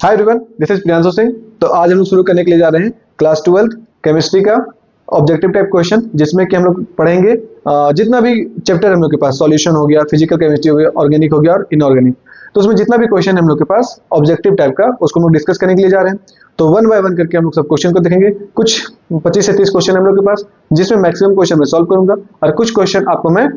Hi everyone, this is Priyanshu Singh. तो आज हम लोग शुरू करने के लिए जा रहे हैं क्लास 12 केमिस्ट्री का ऑब्जेक्टिव टाइप क्वेश्चन, जिसमें कि हम लोग पढ़ेंगे जितना भी चैप्टर हम लोग के पास, सॉल्यूशन हो गया, फिजिकल केमिस्ट्री हो गया, ऑर्गेनिक हो गया और इनऑर्गेनिक। तो उसमें जितना भी क्वेश्चन है हम लोग के पास ऑब्जेक्टिव टाइप का, उसको हम लोग डिस्कस करने के लिए जा रहे हैं। तो वन बाय वन करके हम लोग सब क्वेश्चन को देखेंगे। कुछ 25 से 30 क्वेश्चन हम लोग के पास, जिसमें मैक्सिमम क्वेश्चन मैं सॉल्व करूंगा और कुछ क्वेश्चन आपको मैं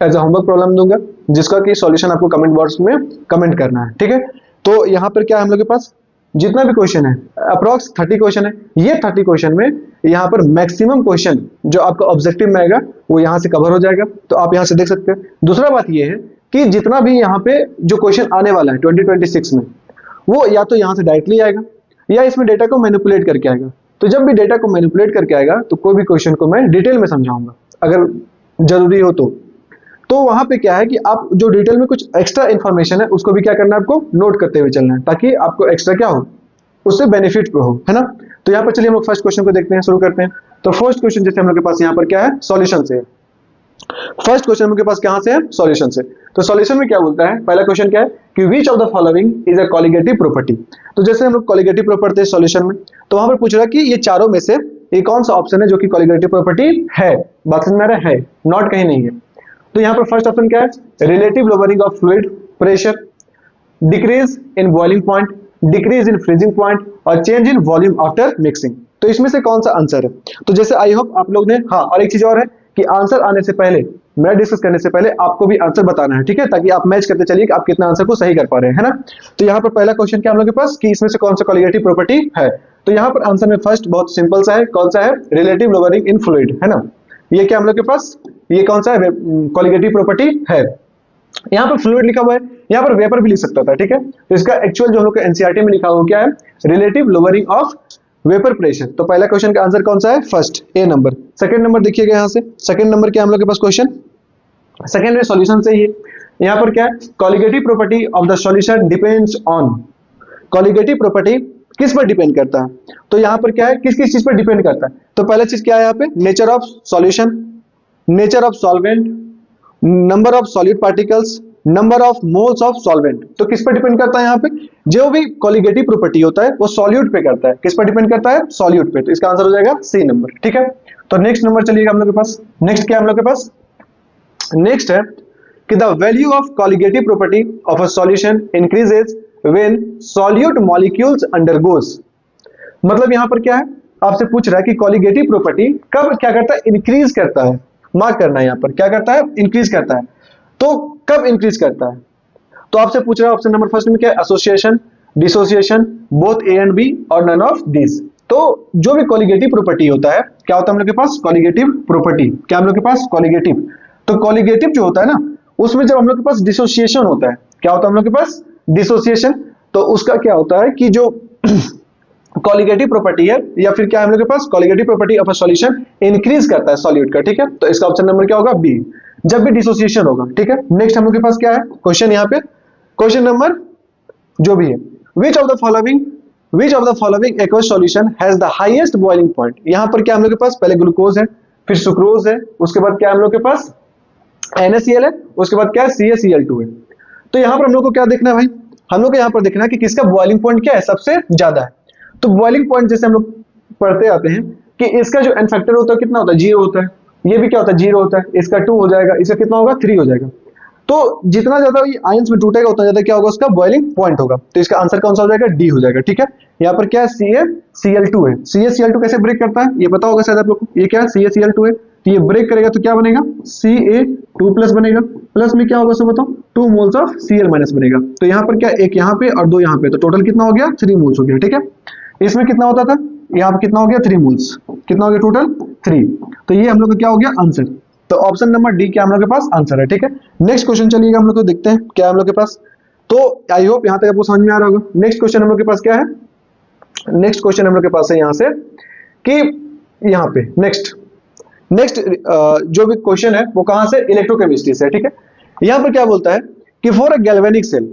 एज अ होमवर्क प्रॉब्लम दूंगा, जिसका कि सॉल्यूशन आपको कमेंट बॉक्स में कमेंट करना है। ठीक है, तो यहाँ पर क्या है, हम लोग के पास जितना भी क्वेश्चन है अप्रॉक्स 30 क्वेश्चन है। ये 30 क्वेश्चन में यहाँ पर मैक्सिमम क्वेश्चन जो आपका ऑब्जेक्टिव में आएगा वो यहाँ से कवर हो जाएगा, तो आप यहाँ से देख सकते हैं। दूसरा बात ये है कि जितना भी यहाँ पे जो क्वेश्चन आने वाला है 2026 में, वो या तो यहाँ से डायरेक्टली आएगा या इसमें डेटा को मैनिपुलेट करके आएगा। तो जब भी डेटा को मैनिपुलेट करके आएगा तो कोई भी क्वेश्चन को मैं डिटेल में समझाऊंगा अगर जरूरी हो तो वहां पे क्या है कि आप जो डिटेल में कुछ एक्स्ट्रा इन्फॉर्मेशन है उसको भी क्या करना है, आपको नोट करते हुए चलना है, ताकि आपको एक्स्ट्रा क्या हो, उससे बेनिफिट हो, है ना। तो यहाँ पर चलिए हम लोग फर्स्ट क्वेश्चन को देखते हैं, शुरू करते हैं। तो फर्स्ट क्वेश्चन जैसे हम लोग के पास यहाँ पर क्या है, सॉल्यूशन से है। फर्स्ट क्वेश्चन हम लोग के पास कहां से है, सॉल्यूशन से। तो सॉल्यूशन में क्या बोलता है, पहला क्वेश्चन क्या है कि विच of the following is a colligative property. तो जैसे हम लोग कॉलिगेटिव प्रॉपर्टी सॉल्यूशन में, तो वहां पर पूछ रहा है कि ये चारों में से ये कौन सा ऑप्शन है जो कि कॉलिगेटिव प्रॉपर्टी है। बात समझ में आ रहा है, नॉट कहीं नहीं है। तो यहाँ पर फर्स्ट ऑप्शन क्या है, relative lowering of fluid pressure, decrease in boiling point, decrease in freezing point और change in volume after mixing. तो इसमें से कौन सा आंसर है। तो जैसे आई होप आप लोग ने, हाँ, और एक चीज और है कि आंसर आने से पहले, मैं डिस्कस करने से पहले आपको भी आंसर बताना है, ठीक है, ताकि आप मैच करते चलिए कि आप कितना आंसर को सही कर पा रहे हैं, है ना। तो यहाँ पर पहला क्वेश्चन क्या हम लोग के पास कि इसमें से कौन सा कॉलिगेटिव प्रॉपर्टी है। तो यहाँ पर आंसर में फर्स्ट बहुत सिंपल सा है, कौन सा है, रिलेटिव लोअरिंग इन फ्लूइड, है ना। ये क्या हम लोग के पास, ये कौन सा है, कॉलिगेटिव प्रॉपर्टी है। यहाँ पर फ्लूइड लिखा हुआ है, यहाँ पर वेपर भी लिख सकता था, ठीक है। तो इसका एक्चुअल जो हम लोग के एनसीईआरटी में लिखा हुआ क्या है, relative lowering of vapour pressure. तो पहला क्वेश्चन का आंसर कौन सा है, फर्स्ट, ए नंबर। सेकंड नंबर देखिएगा यहाँ से, सेकंड नंबर क्या हम लोग के पास क्वेश्चन, सेकंड में सॉल्यूशन से ही है। यहाँ पर क्या है, colligative property of the solution depends on. Colligative property किस पर डिपेंड करता है, तो यहाँ पर क्या है, किस किस चीज पर डिपेंड करता है। तो पहला चीज क्या है यहाँ पे, nature of solution, nature of solvent, number of solid particles, number of moles of solvent. तो किस पर डिपेंड करता है, यहाँ पे जो भी कॉलिगेटिव प्रॉपर्टी होता है वो सॉल्यूट पे करता है। किस पर डिपेंड करता है, सॉल्यूट पे। तो इसका आंसर हो जाएगा सी नंबर, ठीक है। तो नेक्स्ट नंबर चलिएगा हम लोग के पास, नेक्स्ट क्या हम लोग के पास, नेक्स्ट है कि the value of colligative property of a solution increases when solute molecules undergoes. मतलब यहां पर क्या है, आपसे पूछ रहा है कि कॉलिगेटिव प्रॉपर्टी कब क्या करता है, इंक्रीज करता है। मार्क करना है यहाँ पर, क्या करता है, इंक्रीज करता है। तो कब इंक्रीज करता है, तो आपसे पूछ रहा है ऑप्शन नंबर फर्स्ट में क्या है, association, dissociation, both A and B और नन ऑफ दिस। तो जो भी कॉलिगेटिव प्रॉपर्टी होता है, क्या होता है हम लोग के पास, कॉलिगेटिव प्रॉपर्टी, क्या हम लोग के पास, कॉलिगेटिव। तो कॉलिगेटिव जो होता है ना, उसमें जब हम लोग के पास डिसोसिएशन होता है, क्या होता है हम लोग के पास, डिसोसिएशन। तो उसका क्या होता है कि जो कॉलिगेटिव प्रॉपर्टी है, या फिर क्या है हम लोग के पास, colligative property of a solution increase करता है सॉल्यूट का, ठीक है। तो इसका ऑप्शन नंबर क्या होगा, बी, जब भी डिसोसिएशन होगा, ठीक है। नेक्स्ट हम लोग के पास क्या है क्वेश्चन, यहाँ पे क्वेश्चन नंबर जो भी है, which of the following aqueous solution has the highest boiling point. यहाँ पर क्या हम लोग के पास, पहले ग्लूकोज है, फिर सुक्रोज है, उसके बाद क्या हम लोग के पास NaCl है, उसके बाद क्या है, CaCl2 है। तो यहाँ पर हम लोग को क्या देखना है भाई, हम लोग को यहाँ पर देखना है कि किसका बॉइलिंग पॉइंट क्या है, सबसे ज्यादा है। तो बॉइलिंग पॉइंट जैसे हम लोग पढ़ते आते हैं कि इसका जो एन फैक्टर होता है कितना होता है, 0 होता है। ये भी क्या होता है, 0 होता है। इसका 2 हो जाएगा, इसका कितना होगा, 3 हो जाएगा। तो जितना ज्यादा ये आयंस में टूटेगा उतना ज्यादा क्या होगा, उसका बॉइलिंग पॉइंट होगा। तो इसका आंसर कौन सा हो जाएगा, डी हो जाएगा, ठीक है। यहाँ पर क्या है, CaCl2 है। CaCl2 कैसे ब्रेक करता है ये पता होगा शायद आप लोग को, ये क्या है, CaCl2 है। तो ये ब्रेक करेगा तो क्या बनेगा, Ca2 प्लस बनेगा, प्लस में क्या होगा सब बताओ, 2 मोल्स ऑफ Cl माइनस बनेगा। तो यहाँ पर क्या, एक यहाँ पे और 2 यहाँ पे, तो टोटल कितना हो गया, 3 मोल्स हो गया, ठीक है। इसमें कितना होता था, यहाँ पे कितना हो गया, 3 मोल्स, कितना हो गया टोटल 3। तो ये हम लोग का क्या हो गया आंसर। तो ऑप्शन नंबर डी क्या हम लोग के पास आंसर है, ठीक है। नेक्स्ट क्वेश्चन चलिएगा हम लोग को देखते हैं क्या हम लोग के पास। तो आई होप यहाँ तक आपको समझ में आ रहा होगा। नेक्स्ट क्वेश्चन हम लोग के पास क्या है, नेक्स्ट क्वेश्चन हम लोग के पास है यहाँ से कि यहाँ पे नेक्स्ट जो भी क्वेश्चन है वो कहां से, इलेक्ट्रोकेमिस्ट्री से, ठीक है। यहाँ पर क्या बोलता है कि फॉर अ गैल्वेनिक सेल,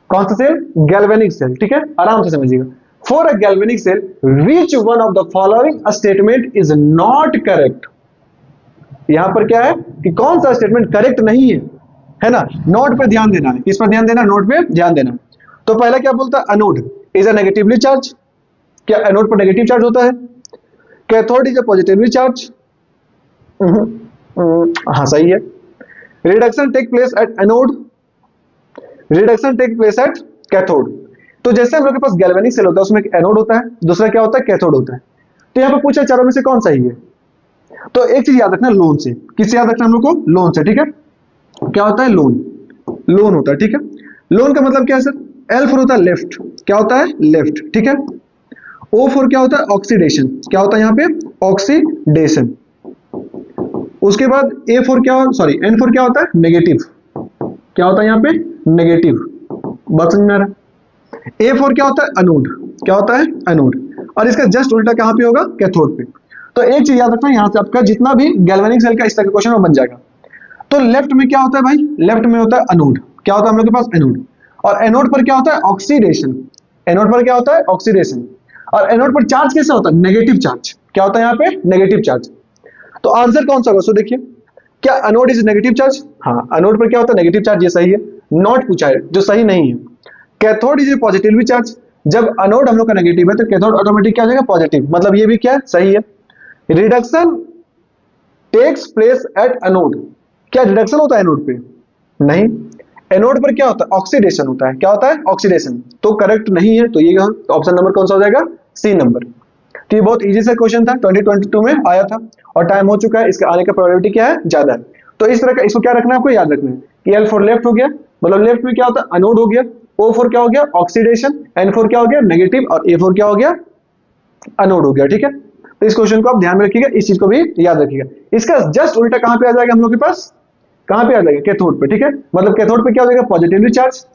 कौन सा सेल, गैल्वेनिक सेल, ठीक है, आराम से समझिएगा। For a galvanic cell which one of the following statement is not correct. यहां पर क्या है कि कौन सा स्टेटमेंट करेक्ट नहीं है, है ना। नोट पे ध्यान देना है, किस पर ध्यान देना, नोट पे ध्यान देना। तो पहला क्या बोलता है, anode is a negatively charge, क्या एनोड पर नेगेटिव चार्ज होता है? Cathode is a positively charge, हाँ सही है। Reduction take place at anode, reduction take place at cathode. तो जैसे हम लोग के पास गैल्वेनिक सेल होता है उसमें एक एनोड होता है, दूसरा क्या होता है, कैथोड होता है। तो यहाँ पर पूछा चारों में से कौन सही है, तो एक चीज याद रखना लोन से, किससे याद रखना हम लोग को, लोन से, ठीक है। क्या होता है, लोन, लोन होता है, ठीक है। लोन का मतलब क्या है सर, एल फॉर होता है लेफ्ट, क्या होता है, लेफ्ट, ठीक है। ओ फॉर क्या होता है, ऑक्सीडेशन, क्या होता है यहाँ पे, ऑक्सीडेशन। उसके बाद ए फॉर क्या, सॉरी एन फॉर क्या होता है, नेगेटिव, क्या होता है यहाँ पे, नेगेटिव, बात समझ में आ रहा है। ए फॉर क्या होता है, एनोड, क्या होता है, एनोड। और इसका जस्ट उल्टा कहां पे होगा, कैथोड पे। तो एक चीज याद रखना, यहां से आपका जितना भी गैल्वेनिक सेल का इस तरह का क्वेश्चन वो बन जाएगा। तो लेफ्ट में क्या होता है भाई, लेफ्ट में होता है एनोड, क्या होता है हम लोग के पास, एनोड। और एनोड पर क्या होता है, ऑक्सीडेशन, एनोड पर क्या होता है, ऑक्सीडेशन। और एनोड पर चार्ज कैसा होता है, नेगेटिव चार्ज, क्या होता है यहाँ पे, नेगेटिव चार्ज। तो आंसर कौन सा होगा, सो देखिए, क्या एनोड इज नेगेटिव चार्ज, हाँ एनोड पर क्या होता है, नेगेटिव चार्ज, ये सही है। नॉट पूछा है, जो सही नहीं है। कैथोड इज पॉजिटिवली चार्ज, जब एनोड हम लोग का नेगेटिव है तो कैथोड ऑटोमेटिक क्या हो जाएगा, पॉजिटिव, मतलब ये भी क्या सही है। Reduction takes place at anode, क्या रिडक्शन होता है एनोड पे, नहीं। एनोड पर क्या होता है, ऑक्सीडेशन होता है, क्या होता है, ऑक्सीडेशन। तो करेक्ट नहीं है, तो ये ऑप्शन नंबर कौन सा हो जाएगा, सी नंबर। तो ये बहुत इजी सा क्वेश्चन था, 2022 में आया था और टाइम हो चुका है, इसके आने का प्रोबेबिलिटी क्या है, ज्यादा है। तो इस तरह का इसको क्या रखना है आपको, याद रखना है कि एल फॉर लेफ्ट हो गया, मतलब लेफ्ट में क्या होता है, एनोड हो गया। ओ फॉर क्या हो गया, ऑक्सीडेशन। एन फॉर क्या हो गया, नेगेटिव। और ए फॉर क्या हो गया, एनोड हो गया, ठीक है। तो इस क्वेश्चन को आप ध्यान में रखिएगा, इस चीज को भी याद रखिएगा। इसका जस्ट उल्टा कहां पे आ जाएगा हम लोग के पास, कहां पे आ जाएगा, कैथोड पे, ठीक है। मतलब कैथोड पे क्या हो जाएगा, पॉजिटिवली चार्ज,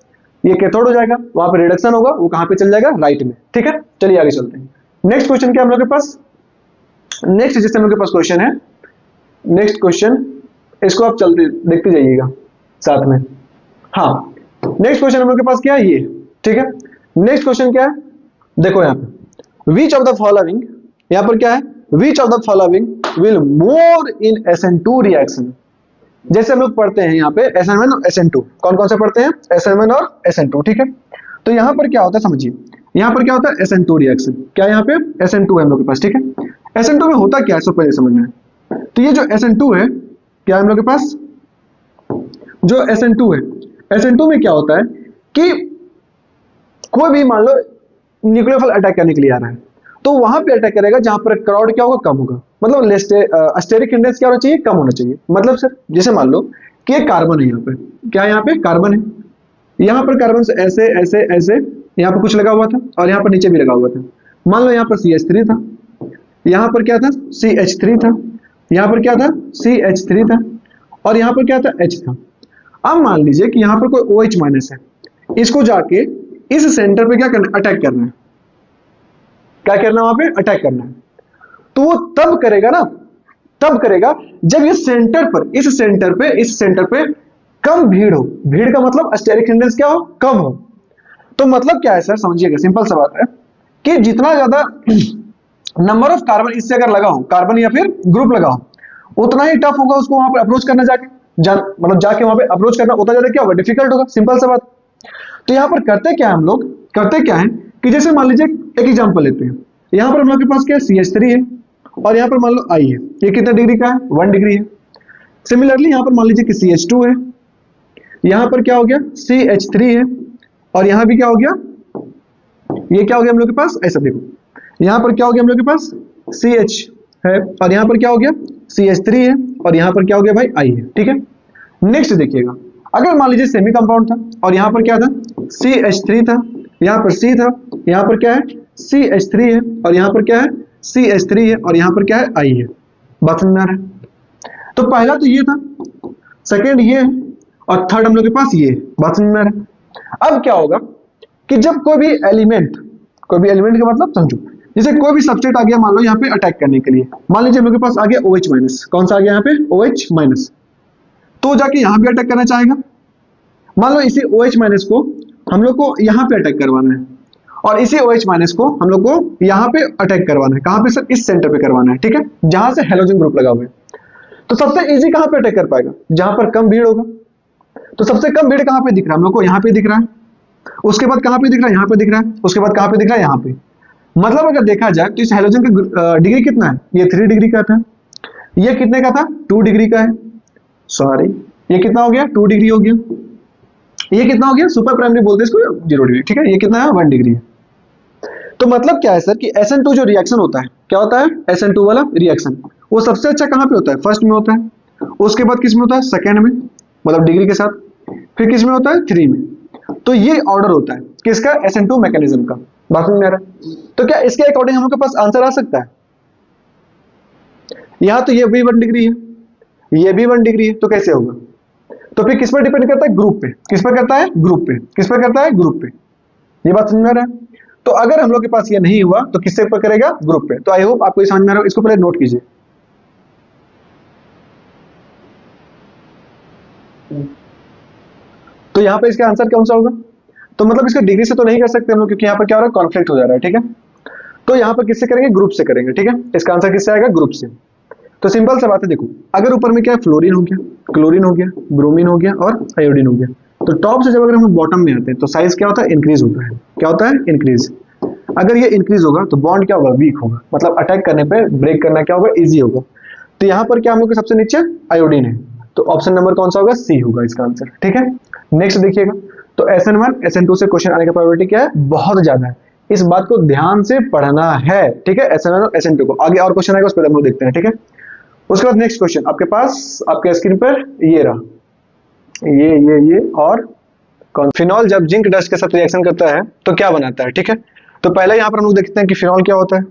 ये कैथोड हो जाएगा, वहां पे रिडक्शन होगा, वो कहां पे चल जाएगा, राइट में, ठीक है। चलिए आगे चलते हैं। नेक्स्ट क्वेश्चन क्या हम लोग के पास, नेक्स्ट जिससे हम लोग के पास क्वेश्चन है, नेक्स्ट क्वेश्चन, इसको आप चलते देखते जाइएगा साथ में। हाँ, नेक्स्ट क्वेश्चन हम लोग के पास क्या है, ये, ठीक है। नेक्स्ट क्वेश्चन क्या है, देखो यहाँ पे, विच ऑफ द फॉलोइंग, यहाँ पर क्या है, which of the following will more in SN2 reaction. जैसे हम लोग पढ़ते हैं यहाँ पे SN1 और SN2, कौन कौन से पढ़ते हैं, SN1 और SN2, ठीक है। तो यहाँ पर क्या होता है समझिए, यहाँ पर क्या होता है, SN2 रिएक्शन, क्या यहाँ पे SN2 है हम लोग के पास, ठीक है। SN2 में होता क्या है, सब पहले समझना है। तो ये जो SN2 है, क्या हम लोग के पास, जो SN2 है, SN2 में क्या होता है कि कोई भी मान लो न्यूक्लियोफिल अटैक करने के लिए आ रहा है, तो वहां पे अटैक करेगा जहां पर क्राउड क्या होगा, कम होगा। मतलब स्टेरिक इंडेक्स क्या होना चाहिए, कम होना चाहिए। मतलब सर जैसे मान लो कि एक कार्बन है, यहाँ पे क्या है, यहाँ पे कार्बन है, यहाँ पर कार्बन से ऐसे ऐसे ऐसे यहाँ पर कुछ लगा हुआ था और यहाँ पर नीचे भी लगा हुआ था। मान लो यहाँ पर CH3 था, यहाँ पर क्या था, CH3 था, यहाँ पर क्या था, CH3 था, और यहाँ पर क्या था, H था। अब मान लीजिए कि यहाँ पर कोई OH माइनस है, इसको जाके इस सेंटर पे क्या करना, अटैक करना है, क्या करना है, वहां पे अटैक करना है। तो वो तब करेगा ना, तब करेगा जब ये सेंटर पर, इस सेंटर पे कम भीड़ हो। भीड़ का मतलब स्टेरिक इंडेक्स क्या हो, कम हो। तो मतलब क्या है सर, समझिएगा, सिंपल सा बात है कि जितना ज्यादा नंबर ऑफ कार्बन इससे अगर लगा हो, कार्बन या फिर ग्रुप लगा हो, उतना ही टफ होगा उसको वहां पे अप्रोच करना, मतलब जाके वहां पे अप्रोच करना उतना ज्यादा क्या होगा, डिफिकल्ट होगा, सिंपल सा बात। तो यहाँ पर करते क्या है हम लोग, करते क्या है कि जैसे मान लीजिए एक एग्जांपल लेते हैं, यहाँ पर हम लोग के पास क्या है, CH3 है, और यहाँ पर मान लो I है, ये कितने डिग्री का है, 1 डिग्री है। सिमिलरली यहाँ पर मान लीजिए कि CH2 है, यहाँ पर क्या हो गया, CH3 है, और यहाँ भी क्या हो गया, ये क्या हो गया हम लोग के पास, ऐसा देखो, यहाँ पर क्या हो गया हम लोग के पास, CH है, और यहाँ पर क्या हो गया, CH3 है, और यहाँ पर क्या हो गया भाई, I है, ठीक है। नेक्स्ट देखिएगा, अगर मान लीजिए सेमी कंपाउंड था और यहाँ पर क्या था, CH3 था, यहाँ पर C था, यहाँ पर क्या है, CH3 है, और यहाँ पर क्या है, CH3 है, और यहाँ पर क्या है, I है। बात समझ में आ रहा है। तो पहला तो ये था, सेकेंड ये है, और थर्ड हम लोग के पास ये है। बात समझ में आ रहा है। अब क्या होगा कि जब कोई भी एलिमेंट का मतलब समझो, जैसे कोई भी सब्सटेंस आ गया मान लो यहाँ पे अटैक करने के लिए, मान लीजिए हम लोग के पास आ गया OH माइनस, कौन सा आ गया यहाँ पे, OH माइनस, तो जाके यहाँ भी अटैक करना चाहेगा। मान लो इसी OH माइनस को हम लोग को यहाँ पे अटैक करवाना है, और इसी OH माइनस को हम लोग को यहाँ पे अटैक करवाना है। कहाँ पे सर, इस सेंटर पे करवाना है, ठीक है, जहां से हेलोजन ग्रुप लगा हुआ है। तो सबसे इजी कहाँ पे अटैक कर पाएगा, जहां पर कम भीड़ होगा। तो सबसे कम भीड़ कहाँ पे दिख रहा है हम लोग को, यहाँ पे दिख रहा है, उसके बाद कहाँ पे दिख रहा है, यहाँ पे दिख रहा है, उसके बाद कहाँ पे दिख रहा है, यहाँ पे। मतलब अगर देखा जाए तो इस हेलोजन का डिग्री कितना है, ये 3 डिग्री का था, ये कितने का था, 2 डिग्री का है, सॉरी ये कितना हो गया, 2 डिग्री हो गया, ये कितना हो गया, सुपर प्राइमरी बोलते हैं इसको, 0 डिग्री, ठीक है, ये कितना है, 1 डिग्री है। तो मतलब क्या है सर कि SN2 जो रिएक्शन होता है, क्या होता है, SN2 वाला रिएक्शन वो सबसे अच्छा कहाँ पे होता है, फर्स्ट में होता है, उसके बाद किस में होता है, सेकेंड में, मतलब डिग्री के साथ, फिर किस में होता है, 3 में। तो ये ऑर्डर होता है किसका, SN2 मैकेनिज्म का। बात समझ में आ रहा है? तो क्या इसके अकॉर्डिंग हम लोग के पास आंसर आ सकता है, यहां तो ये भी 1 डिग्री है, ये भी 1 डिग्री है, तो कैसे होगा। तो फिर किस पर डिपेंड करता है, ग्रुप पे, किस पर करता है, ग्रुप पे, किस पर करता है, ग्रुप पे। ये बात समझ में आ रहा है? तो अगर हम लोग के पास ये नहीं हुआ तो किससे पर करेगा, ग्रुप पे। तो आई होप आपको ये समझ में आ रहा है, इसको पहले नोट कीजिए। तो यहाँ पे इसका आंसर कौन सा होगा, तो मतलब इसका डिग्री से तो नहीं कर सकते हम लोग, क्योंकि यहाँ पर क्या हो रहा है, कॉन्फ्लिक्ट हो जा रहा है, ठीक है। तो यहाँ पर किससे करेंगे, ग्रुप से करेंगे, ठीक है। इसका आंसर किससे आएगा, ग्रुप से। तो सिंपल सा बात है, देखो अगर ऊपर में क्या है, फ्लोरीन हो गया, क्लोरीन हो गया, ब्रोमीन हो गया और आयोडीन हो गया, तो टॉप से जब अगर हम बॉटम में आते हैं तो साइज क्या होता है, इंक्रीज होता है। क्या होता है, इंक्रीज। अगर ये इंक्रीज होगा तो बॉन्ड क्या होगा, वीक होगा, मतलब अटैक करने पे ब्रेक करना क्या होगा, इजी होगा। तो यहाँ पर क्या हम लोग के सबसे नीचे आयोडीन है, तो ऑप्शन नंबर कौन सा होगा, सी होगा इसका आंसर, ठीक है। नेक्स्ट देखिएगा, तो SN1 SN2 से क्वेश्चन आने की प्रोबेबिलिटी क्या है, बहुत ज्यादा है। इस बात को ध्यान से पढ़ना है, ठीक है। SN1 और SN2 को आगे और क्वेश्चन आएगा, उस पर हम लोग देखते हैं, ठीक है। उसके बाद नेक्स्ट क्वेश्चन आपके पास, आपके स्क्रीन पर ये रहा, ये और कौन, फिनॉल जब जिंक डस्ट के साथ रिएक्शन करता है तो क्या बनाता है, ठीक है। तो पहले यहाँ पर हम लोग देखते हैं कि फिनॉल क्या होता है।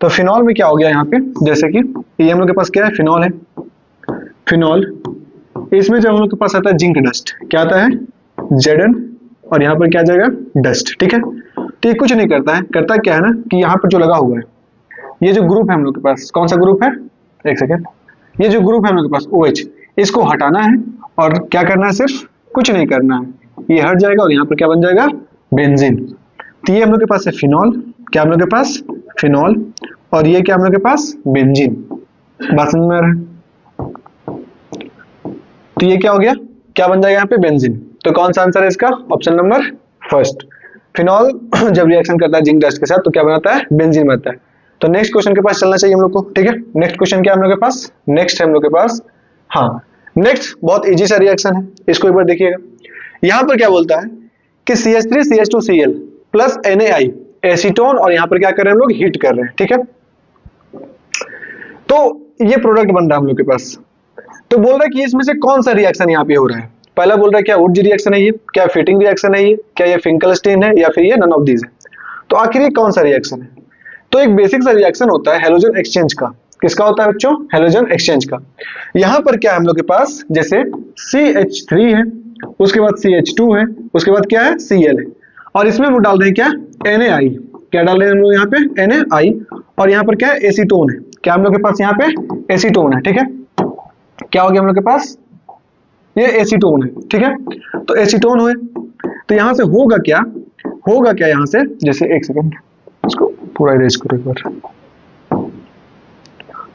तो फिनॉल में क्या हो गया यहाँ पे, जैसे कि ये हम लोग के पास क्या है, फिनॉल है, फिनॉल, इसमें जब हम लोग के पास आता है जिंक डस्ट, क्या आता है, Zn, और यहाँ पर क्या आ जाएगा, डस्ट, ठीक है। तो ये कुछ नहीं करता है, करता क्या है ना कि यहाँ पर जो लगा हुआ है, ये जो ग्रुप है हम लोग के पास, कौन सा ग्रुप है, एक सेकेंड, ये जो ग्रुप है हम लोग के पास OH, इसको हटाना है और क्या करना है, सिर्फ कुछ नहीं करना है, ये हट जाएगा और यहाँ पर क्या बन जाएगा, बेंजीन। तो ये हम लोग के पास है फिनॉल, क्या हम लोग के पास, फिनॉल, और ये क्या हम लोग के पास, बेंजीन। बात समझ में आ रहा है? तो ये क्या हो गया, क्या बन जाएगा यहाँ पे, बेंजीन। तो कौन सा आंसर है इसका, ऑप्शन नंबर फर्स्ट। फिनॉल जब रिएक्शन करता है जिंक डस्ट के साथ तो क्या बनाता है, बेंजीन बनता है। तो नेक्स्ट क्वेश्चन के पास चलना चाहिए हम लोग को, ठीक है। नेक्स्ट क्वेश्चन क्या है हम लोग के पास, नेक्स्ट है हम लोग के पास, हाँ नेक्स्ट बहुत इजी सा रिएक्शन है, इसको एक बार देखिएगा। यहाँ पर क्या बोलता है कि CH3CH2Cl प्लस NaI एसीटोन, और यहाँ पर क्या कर रहे हैं हम लोग, हीट कर रहे हैं, ठीक है। तो ये प्रोडक्ट बन रहा है हम लोग के पास। तो बोल रहा है कि इसमें से कौन सा रिएक्शन यहाँ पे हो रहा है। पहला बोल रहा है क्या वुड रिएक्शन है ये, क्या फिटिंग रिएक्शन है ये, क्या ये फिंकलस्टीन है, या फिर ये नन ऑफ दीज है। तो आखिर ये कौन सा रिएक्शन है। तो एक बेसिक सा रिएक्शन होता है हेलोजन एक्सचेंज का। किसका होता है बच्चों, हेलोजन एक्सचेंज का। यहाँ पर क्या है हम लोग के पास, जैसे CH3 है, उसके बाद CH2 है, उसके बाद क्या है, Cl है, और इसमें हम डाल रहे हैं क्या, NaI। क्या डाल रहे हैं हम लोग यहाँ पे, NaI, और यहाँ पर क्या है, एसीटोन है। क्या हम लोग के पास यहाँ पे एसीटोन है, ठीक है। क्या हो गया हम लोग के पास, ये एसीटोन है, ठीक है। तो एसीटोन हुए, तो यहां से होगा क्या, होगा क्या यहाँ से, जैसे एक सेकंड इसको पूरा इरेज करो एक बार।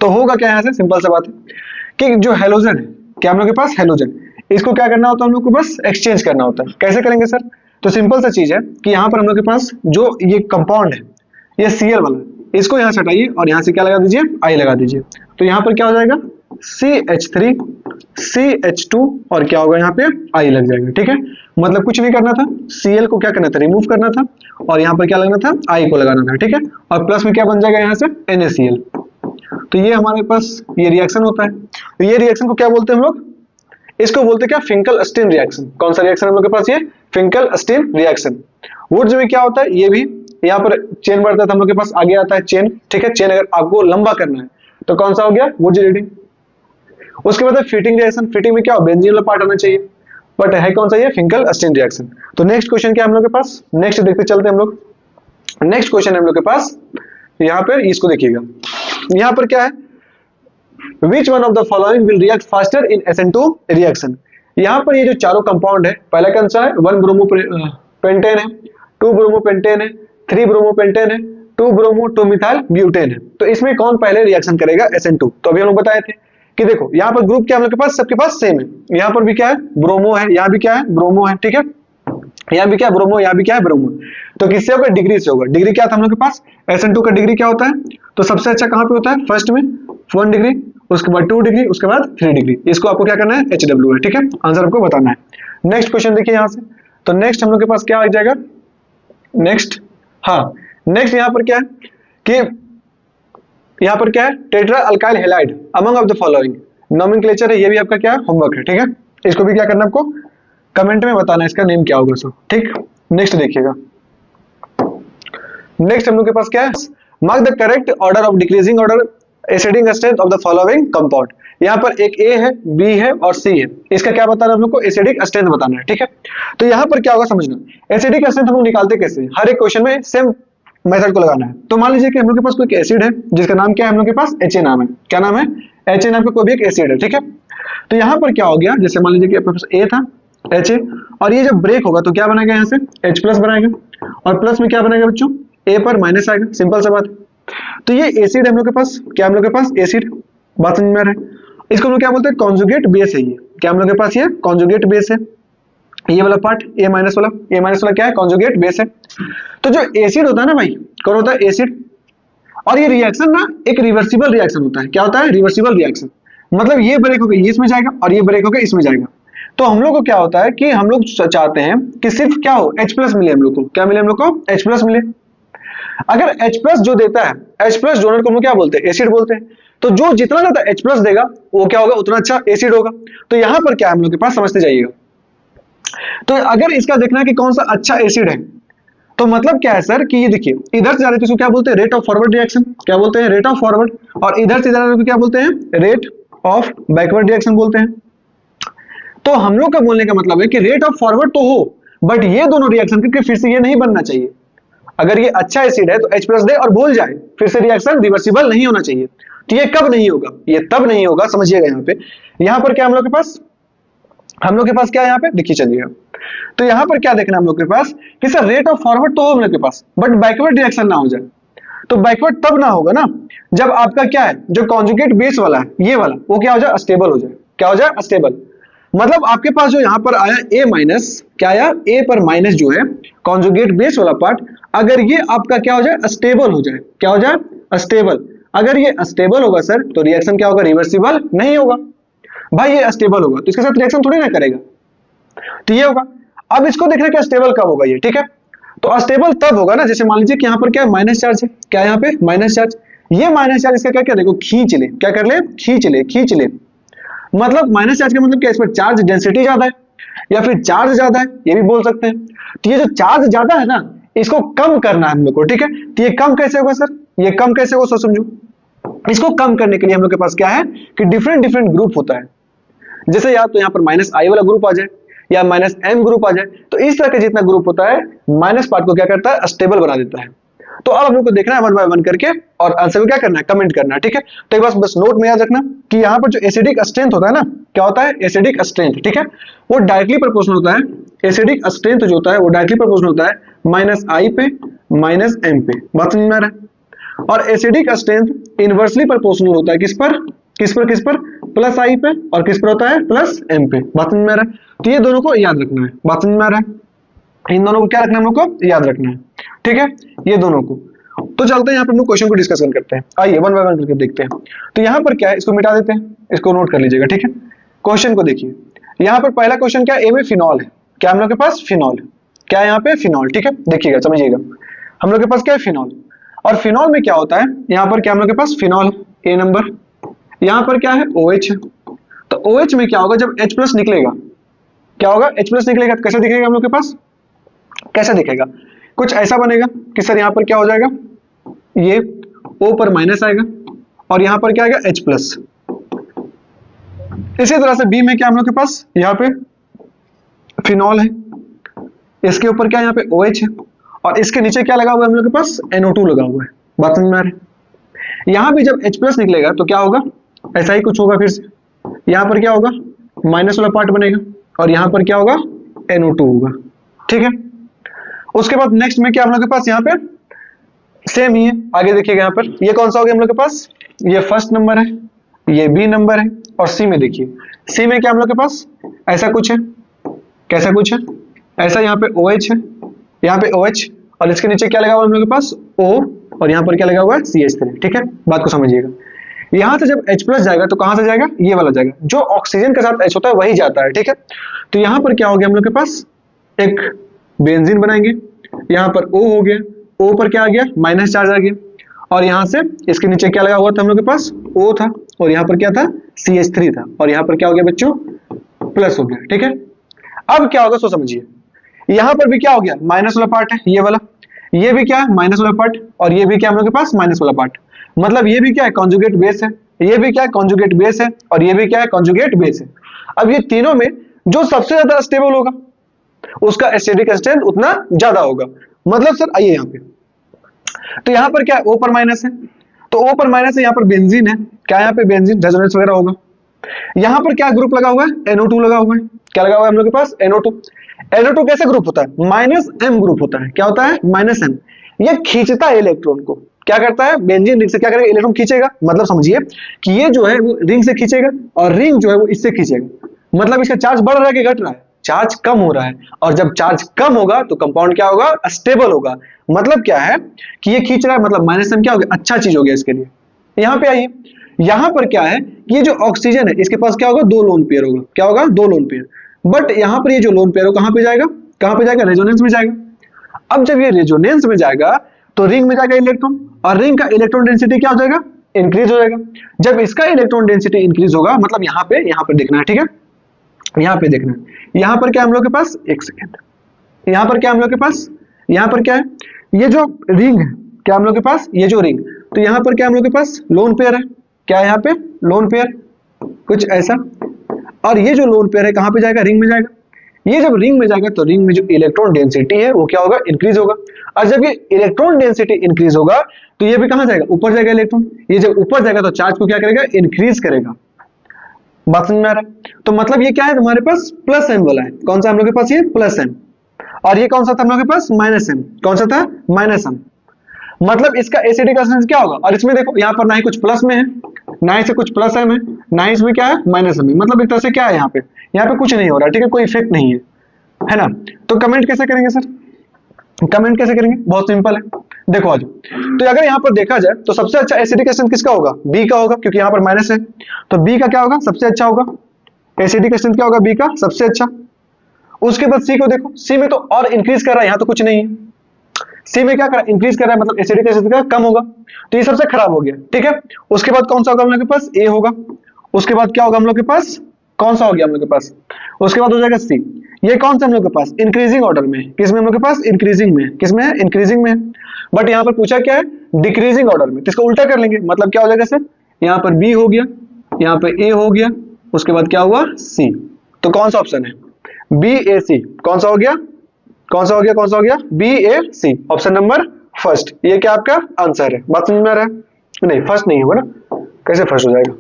तो होगा क्या यहाँ से, सिंपल सा बात है कि जो हेलोजन है, क्या हम लोग के पास हेलोजन, इसको क्या करना होता है हम लोग को, बस एक्सचेंज करना होता है। कैसे करेंगे सर, तो सिंपल सा चीज है कि यहाँ पर हम लोग के पास जो ये कंपाउंड है, ये Cl वाला, इसको यहाँ से हटाइए और यहाँ से क्या लगा दीजिए, I लगा दीजिए। तो यहाँ पर क्या हो जाएगा, CH3 CH2 और क्या होगा यहाँ पे, I लग जाएगा, ठीक है। मतलब कुछ नहीं करना था, Cl को क्या करना था, रिमूव करना था, और यहाँ पर क्या लगना था, I को लगाना था, ठीक है। और प्लस में क्या बन जाएगा यहाँ से, NaCl। तो ये हमारे पास ये रिएक्शन होता है। तो ये रिएक्शन को क्या बोलते हैं हम लोग, इसको बोलते हैं क्या, फिंकल-स्टीन रिएक्शन। कौन सा रिएक्शन हम लोग के पास, ये फिंकल-स्टीन रिएक्शन। वुड्स में क्या होता है, ये भी यहाँ पर चेन बढ़ता है तो हम लोग के पास आगे आता है चेन, ठीक है। चेन अगर आपको लंबा करना है तो कौन सा हो गया, वुड्स रीडिंग। उसके बाद फिटिंग रिएक्शन, फिटिंग में क्या हो, बेंजीन वाला पार्ट आना चाहिए, बट है कौन सा, ये फिंकल-स्टीन रिएक्शन। तो नेक्स्ट क्वेश्चन क्या है हम लोग के पास, नेक्स्ट देखते चलते हैं हम लोग। नेक्स्ट क्वेश्चन है हम लोग के पास, यहाँ पर इसको देखिएगा, यहाँ पर क्या है, Which one of the following will react faster in SN2 reaction? यहाँ पर ये जो चारों कंपाउंड है, पहला कौन सा है, 1 ब्रोमो पेंटेन है, 2 ब्रोमो पेंटेन है, 3 ब्रोमो पेंटेन है, 2 ब्रोमो 2 मिथाइल ब्यूटेन है। तो इसमें कौन पहले रिएक्शन करेगा SN2। तो अभी हम लोग बताए थे कि देखो यहाँ पर ग्रुप क्या हम लोग के पास, सबके पास सेम है। यहाँ पर भी क्या है, ब्रोमो है, यहाँ भी क्या है, ब्रोमो है, ठीक है। यहाँ भी क्या है ब्रोमो, यहाँ भी क्या है ब्रोमो। तो किससे होगा, डिग्री से होगा। डिग्री क्या था हम लोग के पास, SN2 का डिग्री क्या होता है, तो सबसे अच्छा कहाँ पे होता है, फर्स्ट में 1 डिग्री, उसके बाद 2 डिग्री, उसके बाद 3 डिग्री। इसको आपको क्या करना है, HW है, ठीक है, आंसर आपको बताना है। नेक्स्ट क्वेश्चन देखिए यहाँ से, तो नेक्स्ट हम लोग के पास क्या आ जाएगा, नेक्स्ट, हाँ नेक्स्ट यहाँ पर क्या है कि यहाँ पर क्या है, tetra alkyl halide among of the following, nomenclature है, ये भी आपका क्या है, होमवर्क है, ठीक है, इसको भी क्या करना है आपको कमेंट में बताना है इसका नेम क्या होगा सब, ठीक। नेक्स्ट देखिएगा, नेक्स्ट हम लोग के पास क्या है, mark the correct order of decreasing order acidic strength of the following compound. यहाँ पर एक ए है, बी है और सी है, इसका क्या बताना है हम लोग को, एसिडिक स्ट्रेंथ बताना है, ठीक है। तो यहाँ पर क्या होगा समझना, एसिडिक स्ट्रेंथ हम लोग निकालते कैसे, हर एक क्वेश्चन में सेम मेथड को लगाना है। तो मान लीजिए कि हम लोग के पास कोई एसिड है जिसका नाम क्या है, हम लोग के पास HA नाम है, क्या नाम है, HA नाम का कोई भी एक एसिड है, ठीक है। तो यहाँ पर क्या हो गया, जैसे मान लीजिए कि आपके पास A था HA, और ये जब ब्रेक होगा तो क्या बनाएगा, यहाँ से H+ बनाएगा, और प्लस में क्या बनाएगा बच्चों, A पर माइनस आएगा, सिंपल सा बात है। तो ये एसिड है हम लोग के पास, क्या हम लोग के पास एसिड, बात समझ में आ रहा है। इसको हम लोग क्या बोलते हैं, कॉन्जुगेट बेस है ये, क्या हम लोग के पास ये कॉन्जुगेट बेस है, ये वाला पार्ट A- वाला, A- क्या है, कॉन्जुगेट बेस है। तो जो एसिड होता है ना भाई, कौन होता है, एसिड, और ये रिएक्शन ना एक रिवर्सिबल रिएक्शन होता है, क्या होता है, रिवर्सिबल रिएक्शन, मतलब ये ब्रेक होकर ये इसमें जाएगा और ये ब्रेक होकर इसमें जाएगा। तो हम लोग को क्या होता है कि हम लोग चाहते हैं कि सिर्फ क्या हो, H+ मिले हम लोग को, क्या मिले हम लोग को, H+ मिले। अगर H+ जो देता है, H+ डोनर को हम लोग क्या बोलते हैं, एसिड बोलते हैं। तो जो जितना ज्यादा H+ देगा वो क्या होगा, उतना अच्छा एसिड होगा। तो यहां पर क्या हम लोग के पास समझते जाइएगा, तो अगर इसका देखना है कि कौन सा अच्छा एसिड है, तो मतलब क्या है सर कि ये देखिए इधर से जा रहे तो इसको क्या बोलते हैं, रेट ऑफ फॉरवर्ड रिएक्शन, क्या बोलते हैं, रेट ऑफ फॉरवर्ड, और इधर से जा रहे तो क्या बोलते हैं, रेट ऑफ बैकवर्ड रिएक्शन बोलते हैं। तो हम लोग का बोलने का मतलब है कि रेट ऑफ फॉरवर्ड तो हो, बट ये दोनों रिएक्शन करके फिर से ये नहीं बनना चाहिए। अगर ये अच्छा एसिड है तो H+ दे और भूल जाए, फिर से रिएक्शन रिवर्सिबल नहीं होना चाहिए। तो ये कब नहीं होगा, ये तब नहीं होगा, समझिएगा यहाँ पर क्या हम लोग के पास, हम लोग के पास क्या है यहाँ पे देखिए चलिएगा। तो यहाँ पर क्या देखना है हम लोग के पास कि सर रेट ऑफ फॉरवर्ड तो हो हम लोग के पास, बट बैकवर्ड रिएक्शन ना हो जाए। तो बैकवर्ड तब ना होगा ना जब आपका क्या है, जो कॉन्जुगेट बेस वाला है ये वाला, वो क्या हो जाए, स्टेबल हो जाए, क्या हो जाए, स्टेबल। मतलब आपके पास जो यहाँ पर आया A-, क्या आया, A पर माइनस जो है कॉन्जुगेट बेस वाला पार्ट, अगर ये आपका क्या हो जाए, स्टेबल हो जाए, क्या हो जाए, स्टेबल। अगर ये स्टेबल होगा सर तो रिएक्शन क्या होगा, रिवर्सिबल नहीं होगा। भाई ये स्टेबल होगा तो इसके साथ रिएक्शन थोड़ी ना करेगा, तो ये होगा। अब इसको देखना कि स्टेबल कब होगा ये, ठीक है। तो स्टेबल तब होगा ना, जैसे मान लीजिए कि यहाँ पर क्या माइनस चार्ज है, क्या यहाँ पे माइनस चार्ज, ये माइनस चार्ज इसका क्या कर देखो खींच ले, क्या कर ले, खींच ले, खींच ले। मतलब माइनस चार्ज का मतलब क्या, इस पर चार्ज डेंसिटी ज्यादा है या फिर चार्ज ज्यादा है, ये भी बोल सकते हैं। तो ये जो चार्ज ज्यादा है ना, इसको कम करना है हम लोग को, ठीक है। तो ये कम कैसे होगा सर, ये कम कैसे होगा, सोच समझो। इसको कम करने के लिए हम लोग के पास क्या है कि डिफरेंट डिफरेंट ग्रुप होता है, जैसे या तो यहाँ पर -I वाला ग्रुप आ जाए या -M ग्रुप आ जाए। तो इस तरह के जितना ग्रुप होता है माइनस पार्ट को क्या करता है, स्टेबल बना देता है। तो अब हम लोग को देखना है 1 बाय 1 करके, और आंसर को क्या करना है, कमेंट करना है, ठीक है। तो एक बार बस नोट में याद रखना कि यहाँ पर जो एसिडिक स्ट्रेंथ होता है ना, क्या होता है, एसिडिक स्ट्रेंथ, ठीक है, वो डायरेक्टली प्रोपोर्शनल होता है। एसिडिक स्ट्रेंथ जो होता है वो डायरेक्टली प्रोपोर्शनल होता है -I पे -M पे, बात समझ में आ रहा है। और एसिडिक स्ट्रेंथ इनवर्सली प्रोपोर्शनल होता है किस पर, किस पर, किस पर, +I पे, और किस पर होता है, +M पे, बात समझ में आ रहा है। तो ये दोनों को याद रखना है, बात समझ में आ रहा है, इन दोनों को क्या रखना है, हम लोग को याद रखना है, ठीक है, ये दोनों को। तो चलते हैं यहाँ पर हम लोग क्वेश्चन को डिस्कशन करते हैं, आइए 1 बाय 1 करके देखते हैं। तो यहाँ पर क्या है, इसको मिटा देते हैं, इसको नोट कर लीजिएगा, ठीक है। क्वेश्चन को देखिए, यहाँ पर पहला क्वेश्चन क्या है, ए में फिनॉल है, क्या हम लोग के पास फिनॉल है, क्या है यहाँ पे फिनॉल, ठीक है। देखिएगा समझिएगा, हम लोग के पास क्या है फिनॉल, और फिनॉल में क्या होता है, यहाँ पर क्या हम लोग के पास फिनॉल है, A नंबर, यहाँ पर क्या है OH है। तो OH में क्या होगा, जब H+ निकलेगा, क्या होगा, H+ निकलेगा, कैसे दिखेगा हम लोग के पास, कैसे दिखेगा, कुछ ऐसा बनेगा कि सर यहाँ पर क्या हो जाएगा, ये O पर माइनस आएगा और यहाँ पर क्या आएगा H+। इसी तरह से B में क्या हम लोग के पास, यहाँ पे फिनॉल है, इसके ऊपर क्या यहाँ पे OH है, और इसके नीचे क्या लगा हुआ है हम लोग के पास, NO2 लगा हुआ है, बात समझ में आ रही है। यहाँ भी जब H+ निकलेगा तो क्या होगा, ऐसा ही कुछ होगा, फिर से यहाँ पर क्या होगा, माइनस वाला पार्ट बनेगा, और यहाँ पर क्या होगा, NO2 होगा, ठीक है। उसके बाद नेक्स्ट में क्या हम लोग के पास, यहाँ पे सेम ही है, आगे देखिएगा यहाँ पर ये कौन सा हो गया हम लोग के पास, ये फर्स्ट नंबर है, ये B नंबर है, और C में देखिए, C में क्या हम लोग के पास ऐसा कुछ है, कैसा कुछ है, ऐसा यहाँ पे OH है, यहाँ पे OH, और इसके नीचे क्या लगा हुआ है हम लोग के पास O, और यहाँ पर क्या लगा हुआ है CH3। ठीक है, बात को समझिएगा। यहाँ से जब H+ जाएगा तो कहां से जाएगा, ये वाला जाएगा, जो ऑक्सीजन के साथ H होता है वही जाता है। ठीक है, तो यहाँ पर क्या हो गया हम लोग के पास, एक बेंजीन बनाएंगे, यहाँ पर O हो गया, O पर क्या आ गया, माइनस चार्ज आ गया, और यहाँ से इसके नीचे क्या लगा हुआ था हम लोग के पास, O था, और यहाँ पर क्या था, CH3 था, और यहाँ पर क्या हो गया बच्चों, प्लस हो गया। ठीक है, अब क्या होगा सो समझिए, यहाँ पर भी क्या हो गया, माइनस वाला पार्ट है ये वाला, ये भी क्या है माइनस वाला पार्ट, और ये भी क्या हम लोग के पास माइनस वाला पार्ट, मतलब ये भी क्या है कॉन्जुगेट बेस है, ये भी क्या है कॉन्जुगेट बेस है, और ये भी क्या है कॉन्जुगेट बेस है। अब ये तीनों में जो सबसे ज्यादा स्टेबल होगा उसका एसिडिक स्ट्रेंथ उतना ज्यादा होगा। मतलब सर आइए यहाँ पे, तो यहाँ पर क्या है O पर माइनस है, तो O पर माइनस है, यहाँ पर बेंजीन है, क्या यहाँ पे बेंजीन रेजोनेंस वगैरह होगा। यहाँ पर क्या ग्रुप लगा हुआ है, NO2 लगा हुआ है, क्या लगा हुआ है हम लोग के पास NO2। NO2 कैसे ग्रुप होता है, -M ग्रुप होता है, क्या होता है -M। ये खींचता है इलेक्ट्रॉन को, क्या करता है बेंजीन रिंग से क्या करेगा, इलेक्ट्रॉन खींचेगा, मतलब समझिए कि ये जो है वो रिंग से खींचेगा और रिंग जो है वो इससे खींचेगा, मतलब इसका चार्ज बढ़ रहा है कि घट रहा है, चार्ज कम हो रहा है, और जब चार्ज कम होगा तो कंपाउंड क्या होगा, स्टेबल होगा। मतलब क्या है कि ये खींच रहा है, मतलब -M क्या हो गया, अच्छा चीज हो गया इसके लिए। यहाँ पे आइए, यहाँ पर क्या है कि ये जो ऑक्सीजन है इसके पास क्या होगा, 2 लोन पेयर होगा, क्या होगा 2 लोन पेयर, बट यहाँ पर ये जो लोन पेयर हो कहाँ पे जाएगा, कहाँ पे जाएगा, रेजोनेंस में जाएगा। अब जब ये रेजोनेंस में जाएगा तो रिंग में जाएगा इलेक्ट्रॉन, और रिंग का इलेक्ट्रॉन डेंसिटी क्या हो जाएगा, इंक्रीज हो जाएगा। जब इसका इलेक्ट्रॉन डेंसिटी इंक्रीज होगा, मतलब यहाँ पे देखना है, ठीक है, यहाँ पे देखना है, यहाँ पर क्या हम लोग के पास, एक सेकेंड, यहाँ पर क्या हम लोग के पास, यहाँ पर क्या है, ये जो रिंग है क्या हम लोग के पास, ये जो रिंग, तो यहाँ पर क्या हम लोग के पास लोन पेयर है, क्या है यहाँ पे लोन पेयर, कुछ ऐसा, और ये जो लोन पेयर है कहाँ पे जाएगा, रिंग में जाएगा। ये जब रिंग में जाएगा तो रिंग में जो इलेक्ट्रॉन डेंसिटी है वो क्या होगा, इंक्रीज होगा, और जब ये इलेक्ट्रॉन डेंसिटी इंक्रीज होगा तो ये भी कहां जाएगा, ऊपर जाएगा इलेक्ट्रॉन। ये जब ऊपर जाएगा तो चार्ज को क्या करेगा, इंक्रीज करेगा। बात समझ में आ रहा है, तो मतलब ये क्या है तुम्हारे पास +M वाला है, कौन सा हम लोग के पास, ये +M, और ये कौन सा था हम लोग के पास, -M, कौन सा था, -M। मतलब इसका एसिडिक स्ट्रेंथ क्या होगा, और इसमें देखो यहाँ पर ना ही कुछ प्लस में है, ना ही से कुछ +M है, ना ही इसमें क्या है -M है, मतलब एक तरह से क्या है यहाँ पे कुछ नहीं हो रहा है, ठीक है, कोई इफेक्ट नहीं है ना। तो कमेंट कैसे करेंगे सर, कमेंट कैसे करेंगे, बहुत सिंपल है, देखो आज। तो अगर यहाँ पर देखा जाए तो सबसे अच्छा एसिडिक स्ट्रेंथ किसका होगा, B का होगा, क्योंकि यहाँ पर माइनस है, तो B का क्या होगा, सबसे अच्छा होगा, एसिडिक स्ट्रेंथ क्या होगा B का सबसे अच्छा। उसके बाद C को देखो, C में तो और इंक्रीज कर रहा है, यहाँ तो कुछ नहीं है, C में क्या कर रहा है, इंक्रीज कर रहा है, मतलब एसिडिक स्ट्रेंथ का कम होगा, तो ये सबसे खराब हो गया, ठीक है। उसके बाद कौन सा होगा हम लोग के पास, A होगा। उसके बाद क्या होगा हम लोग के पास, कौन सा हो गया हम लोग के पास, उसके बाद हो जाएगा C। ये कौन सा हम लोग के पास, इंक्रीजिंग ऑर्डर में, किसमें हम लोग के पास, इंक्रीजिंग में, किसमें है, इंक्रीजिंग में। बट यहाँ पर पूछा क्या है, डिक्रीजिंग ऑर्डर में, तो इसको उल्टा कर लेंगे, मतलब क्या हो जाएगा सर, यहाँ पर B हो गया, यहाँ पे A हो गया, उसके बाद क्या हुआ C, तो कौन सा ऑप्शन है, BAC, कौन सा हो गया, कौन सा हो गया, कौन सा हो गया, BAC, ऑप्शन नंबर फर्स्ट, ये क्या आपका आंसर है। बात समझ में आ रहा है, नहीं फर्स्ट नहीं होगा ना, कैसे फर्स्ट हो जाएगा,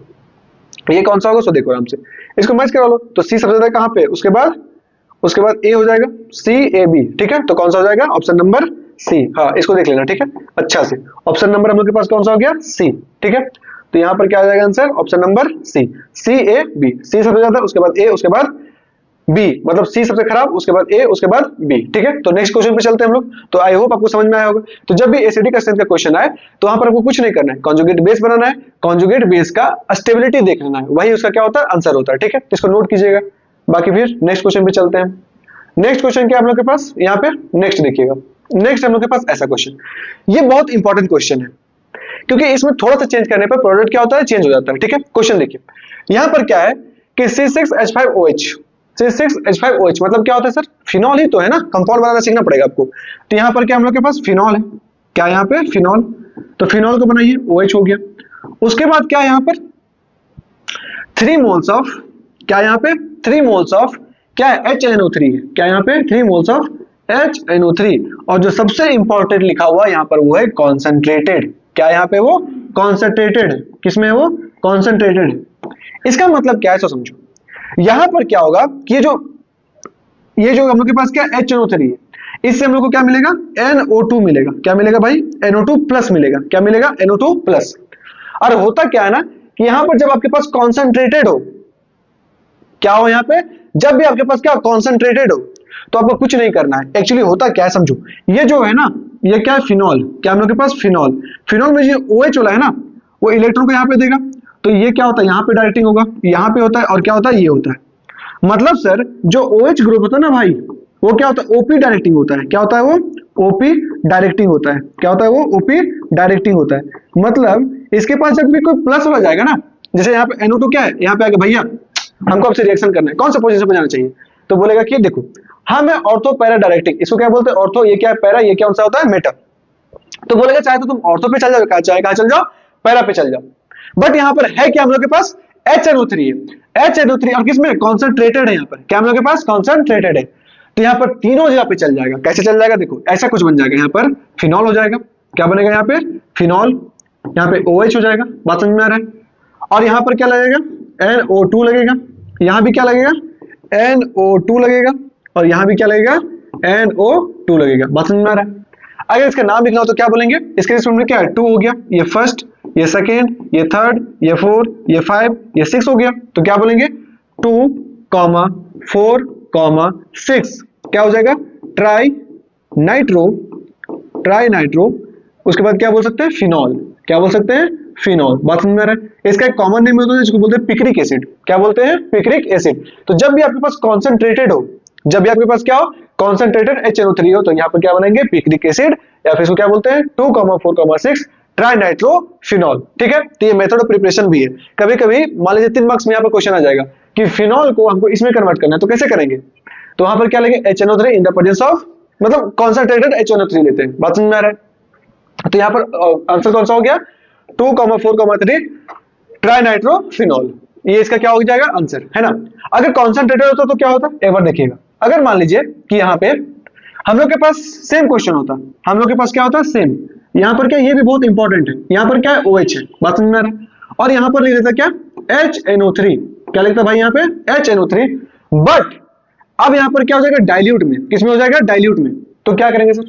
ये कौन सा होगा, सो देखो आराम से इसको मैच करा लो, तो C सबसे ज्यादा कहां पे, उसके बाद A हो जाएगा, CAB, ठीक है, तो कौन सा हो जाएगा, ऑप्शन नंबर C। हाँ इसको देख लेना, ठीक है, अच्छा से, ऑप्शन नंबर हम लोग के पास कौन सा हो गया, C, ठीक है। तो यहाँ पर क्या आ जाएगा answer, option number C, CAB, C सबसे ज्यादा, उसके बाद A, उसके बाद B, मतलब C सबसे खराब, उसके बाद A, उसके बाद B, ठीक है। तो नेक्स्ट क्वेश्चन पे चलते हैं हम लोग। तो आई होप आपको समझ में आया होगा। तो जब भी एसिडिक स्ट्रेंथ का क्वेश्चन आए तो वहां पर आपको कुछ नहीं करना है, कॉन्जुगेट बेस बनाना है, कॉन्जुगेट बेस का स्टेबिलिटी देख लेना है, वही उसका क्या होता है, आंसर होता है, ठीक है। इसको नोट कीजिएगा। बाकी फिर नेक्स्ट क्वेश्चन पे चलते हैं। नेक्स्ट क्वेश्चन क्या हम लोग के पास, यहाँ पे नेक्स्ट देखिएगा, नेक्स्ट हम लोग के पास ऐसा क्वेश्चन, ये बहुत इंपॉर्टेंट क्वेश्चन है क्योंकि इसमें थोड़ा सा चेंज करने पर प्रोडक्ट क्या होता है, चेंज हो जाता है, ठीक है। क्वेश्चन देखिए, यहाँ पर क्या है कि C6H5OH, C6H5OH मतलब क्या होता है सर, फिनॉल ही तो है ना, कंपाउंड बनाना सीखना पड़ेगा आपको। तो यहाँ पर क्या हम लोग के पास फिनॉल है, क्या यहाँ पे फिनॉल, तो फिनॉल को बनाइए, OH हो गया। उसके बाद क्या यहाँ पर 3 मोल्स ऑफ, क्या यहाँ पे 3 मोल्स ऑफ क्या है, HNO3 है, क्या यहाँ पे 3 मोल्स ऑफ HNO3, और जो सबसे इंपॉर्टेंट लिखा हुआ यहाँ पर वो है कॉन्सेंट्रेटेड, क्या यहाँ पे वो कॉन्सेंट्रेटेड है, किसमें है वो कॉन्सेंट्रेटेड है। इसका मतलब क्या है सो समझो, यहां पर क्या होगा कि ये जो हम लोग के पास क्या HNO3 है, इससे हम लोग को क्या मिलेगा, NO2 मिलेगा, क्या मिलेगा भाई, NO2 प्लस मिलेगा, क्या मिलेगा, NO2 प्लस। और होता क्या है ना कि यहां पर जब आपके पास कॉन्सेंट्रेटेड हो, क्या हो यहाँ पे, जब भी आपके पास क्या कॉन्सेंट्रेटेड हो तो आपको कुछ नहीं करना है। एक्चुअली होता क्या है समझो, ये जो है ना, ये क्या है, फिनॉल, क्या हम लोग के पास फिनॉल, फिनॉल में जो OH वाला है ना, वो इलेक्ट्रॉन को यहाँ पे देगा, तो ये क्या होता है, यहाँ पे डायरेक्टिंग होगा, यहाँ पे होता है, और क्या होता है, ये होता है। मतलब सर जो OH ग्रुप होता है ना भाई, वो क्या होता है, OP डायरेक्टिंग होता है। क्या होता है वो, OP डायरेक्टिंग होता है। क्या होता है वो, OP डायरेक्टिंग होता है। मतलब इसके पास जब भी कोई प्लस वाला जाएगा ना, जैसे यहाँ पे NO2 क्या है, यहाँ पे आगे भैया हमको आपसे रिएक्शन करना है, कौन सा पोजीशन पे जाना चाहिए, तो बोलेगा कि देखो हाँ मैं ऑर्थो पैरा डायरेक्टिंग, इसको क्या बोलते हैं, ऑर्थो, ये क्या है पैरा, ये कौन सा होता है, मेटल। तो बोलेगा चाहे तो तुम ऑर्थो पे चल जाओ, चाहे कहां चल जाओ, पैरा पे चल जाओ। बट यहाँ पर है क्या हम लोग के पास, HNO3 है, HNO3, और किसमें, कॉन्सेंट्रेटेड है। यहाँ पर क्या हम लोग के पास, कॉन्सेंट्रेटेड है, तो यहाँ पर तीनों जगह पे चल जाएगा। कैसे चल जाएगा, देखो ऐसा कुछ बन जाएगा, यहाँ पर फिनॉल हो जाएगा। क्या बनेगा यहाँ पे, फिनॉल, यहाँ पे OH हो जाएगा, बात समझ में आ रहा है। और यहाँ पर क्या लगेगा, NO2 लगेगा, यहाँ भी क्या लगेगा, NO2 लगेगा, और यहाँ भी क्या लगेगा, NO2 लगेगा, बात समझ में आ रहा है। अगर इसका नाम लिखना हो तो क्या बोलेंगे, इसके रिस्पेक्ट में क्या है, 2 हो गया, ये फर्स्ट, ये सेकेंड, ये थर्ड, ये 4, ये 5, ये 6 हो गया, तो क्या बोलेंगे 2, 4, 6, क्या हो जाएगा, ट्राई नाइट्रो, ट्राई नाइट्रो। उसके बाद क्या बोल सकते हैं, फिनॉल, क्या बोल सकते हैं, फिनॉल, बात समझ में आ रहा है। इसका एक कॉमन नेम होता है जिसको बोलते हैं पिक्रिक एसिड। क्या बोलते हैं, पिक्रिक एसिड। तो जब भी आपके पास कॉन्सेंट्रेटेड हो, जब भी आपके पास क्या हो, कॉन्सेंट्रेटेड HNO3 हो, तो यहाँ पर क्या बनेंगे, पिक्रिक एसिड, या फिर इसको क्या बोलते हैं 2, 4, 6 ट्राई नाइट्रो फिनॉल। ठीक है, तो ये मेथड ऑफ प्रिपरेशन भी है। कभी कभी मान लीजिए 3 मार्क्स में यहाँ पर क्वेश्चन आ जाएगा कि फिनॉल को हमको इसमें कन्वर्ट करना है, तो कैसे करेंगे, तो वहां पर क्या लेंगे, HNO3 in the presence of, मतलब कॉन्सेंट्रेटेड HNO3 लेते हैं, बात समझ में आ रहा है। तो यहाँ पर आंसर कौन सा हो गया, 2, 4, 3 ट्राई नाइट्रो फिनॉल, ये इसका क्या हो जाएगा आंसर, है ना। अगर कॉन्सेंट्रेटेड होता तो क्या होता, एक बार देखिएगा। अगर मान लीजिए कि यहाँ पे हम लोग के पास सेम क्वेश्चन होता, हम लोग के पास क्या होता, सेम, यहाँ पर क्या, ये भी बहुत इंपॉर्टेंट है, यहाँ पर क्या है, OH है, बात समझ में आ रहा है, और यहाँ पर लिख देता क्या, HNO3, क्या लिखता भाई यहाँ पे, HNO3, बट अब यहाँ पर क्या हो जाएगा, डाइल्यूट में, किसमें हो जाएगा, डाइल्यूट में। तो क्या करेंगे सर,